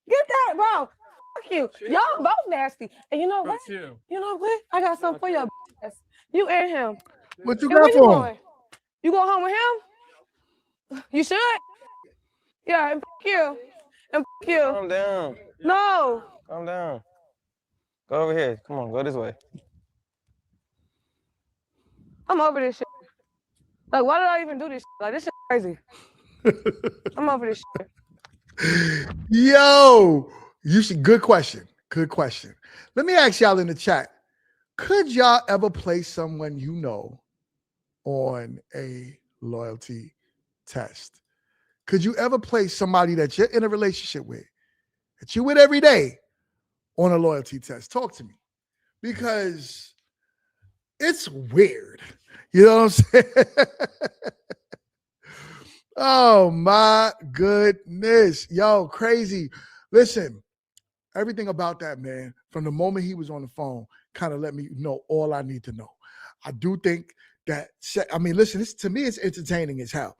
Get that, bro. Fuck you. Y'all both nasty. And you know what? You know what? I got something for your ass. You and him. What you got for him? You go home with him? You should. Yeah, and fuck you. And fuck you. Calm down. No. Calm down. Go over here. Come on, go this way. I'm over this shit. Like, why did I even do this shit? Like, this shit crazy. I'm over this shit. Yo, good question. Good question. Let me ask y'all in the chat. Could y'all ever place someone you know on a loyalty test? Could you ever place somebody that you're in a relationship with, that you're with every day, on a loyalty test? Talk to me. Because it's weird. You know what I'm saying? Oh my goodness. Yo, crazy. Listen, everything about that man, from the moment he was on the phone, kind of let me know all I need to know. I do think that, I mean, listen, this to me, it's entertaining as hell.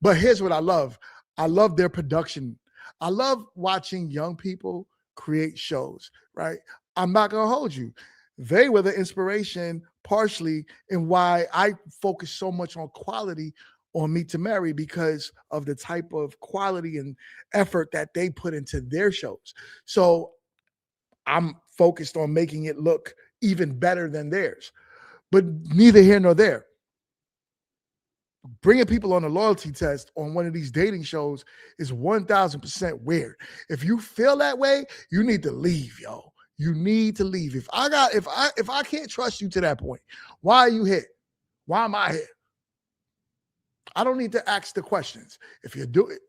But here's what I love. I love their production. I love watching young people create shows, right? I'm not going to hold you. They were the inspiration partially in why I focus so much on quality on Meet to Marry, because of the type of quality and effort that they put into their shows. So I'm focused on making it look even better than theirs. But neither here nor there. Bringing people on a loyalty test on one of these dating shows is 1,000% weird. If you feel that way, you need to leave, yo. You need to leave. If I can't trust you to that point, why are you here? Why am I here? I don't need to ask the questions. If you do it,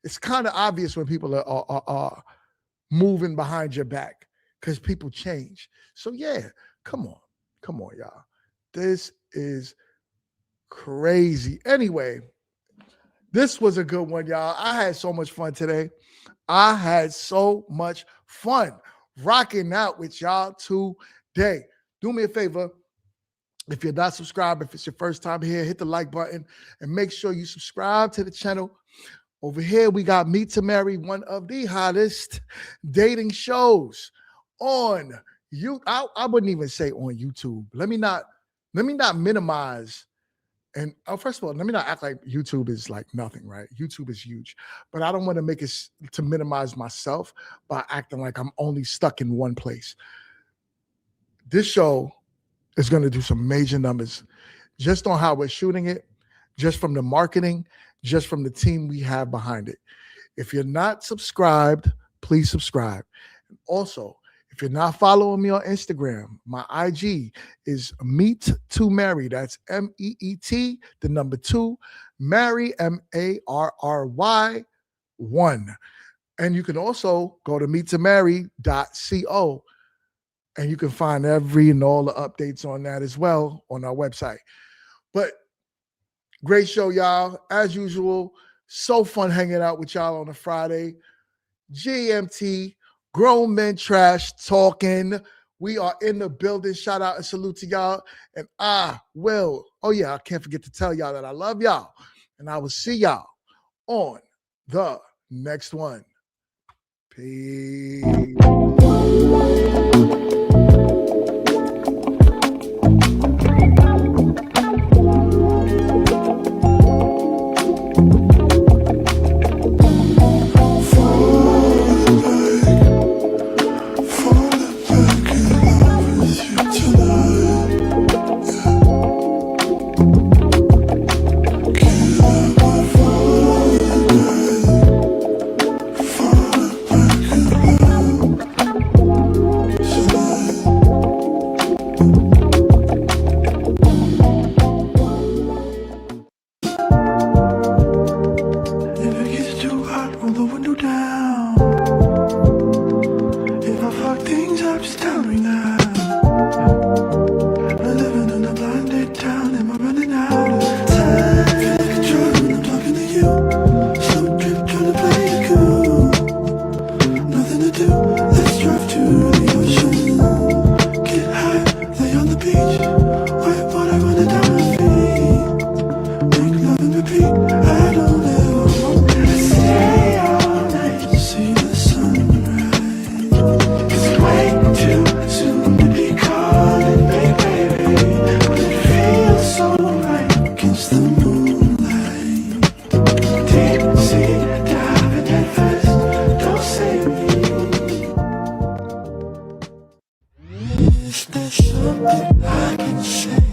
it's kind of obvious when people are moving behind your back, because people change. So yeah, come on, y'all. This is crazy. Anyway, this was a good one, y'all. I had so much fun today. I had so much fun rocking out with y'all today. Do me a favor. If you're not subscribed, if it's your first time here, hit the like button and make sure you subscribe to the channel. Over here, we got Meet to Marry, one of the hottest dating shows on YouTube. I wouldn't even say on YouTube. Let me not minimize. And first of all, let me not act like YouTube is like nothing, right? YouTube is huge. But I don't want to make it to minimize myself by acting like I'm only stuck in one place. This show is going to do some major numbers just on how we're shooting it, just from the marketing, just from the team we have behind it. If you're not subscribed, please subscribe. And also, if you're not following me on Instagram, my IG is Meet to Marry. That's MEET, the number 2, Marry, MARRY 1. And you can also go to meettomarry.co, and you can find every and all the updates on that as well on our website. But great show, y'all. As usual, so fun hanging out with y'all on a Friday. GMT, Grown Men Trash Talking. We are in the building. Shout out and salute to y'all. And I can't forget to tell y'all that I love y'all. And I will see y'all on the next one. Peace. Is there something I can say?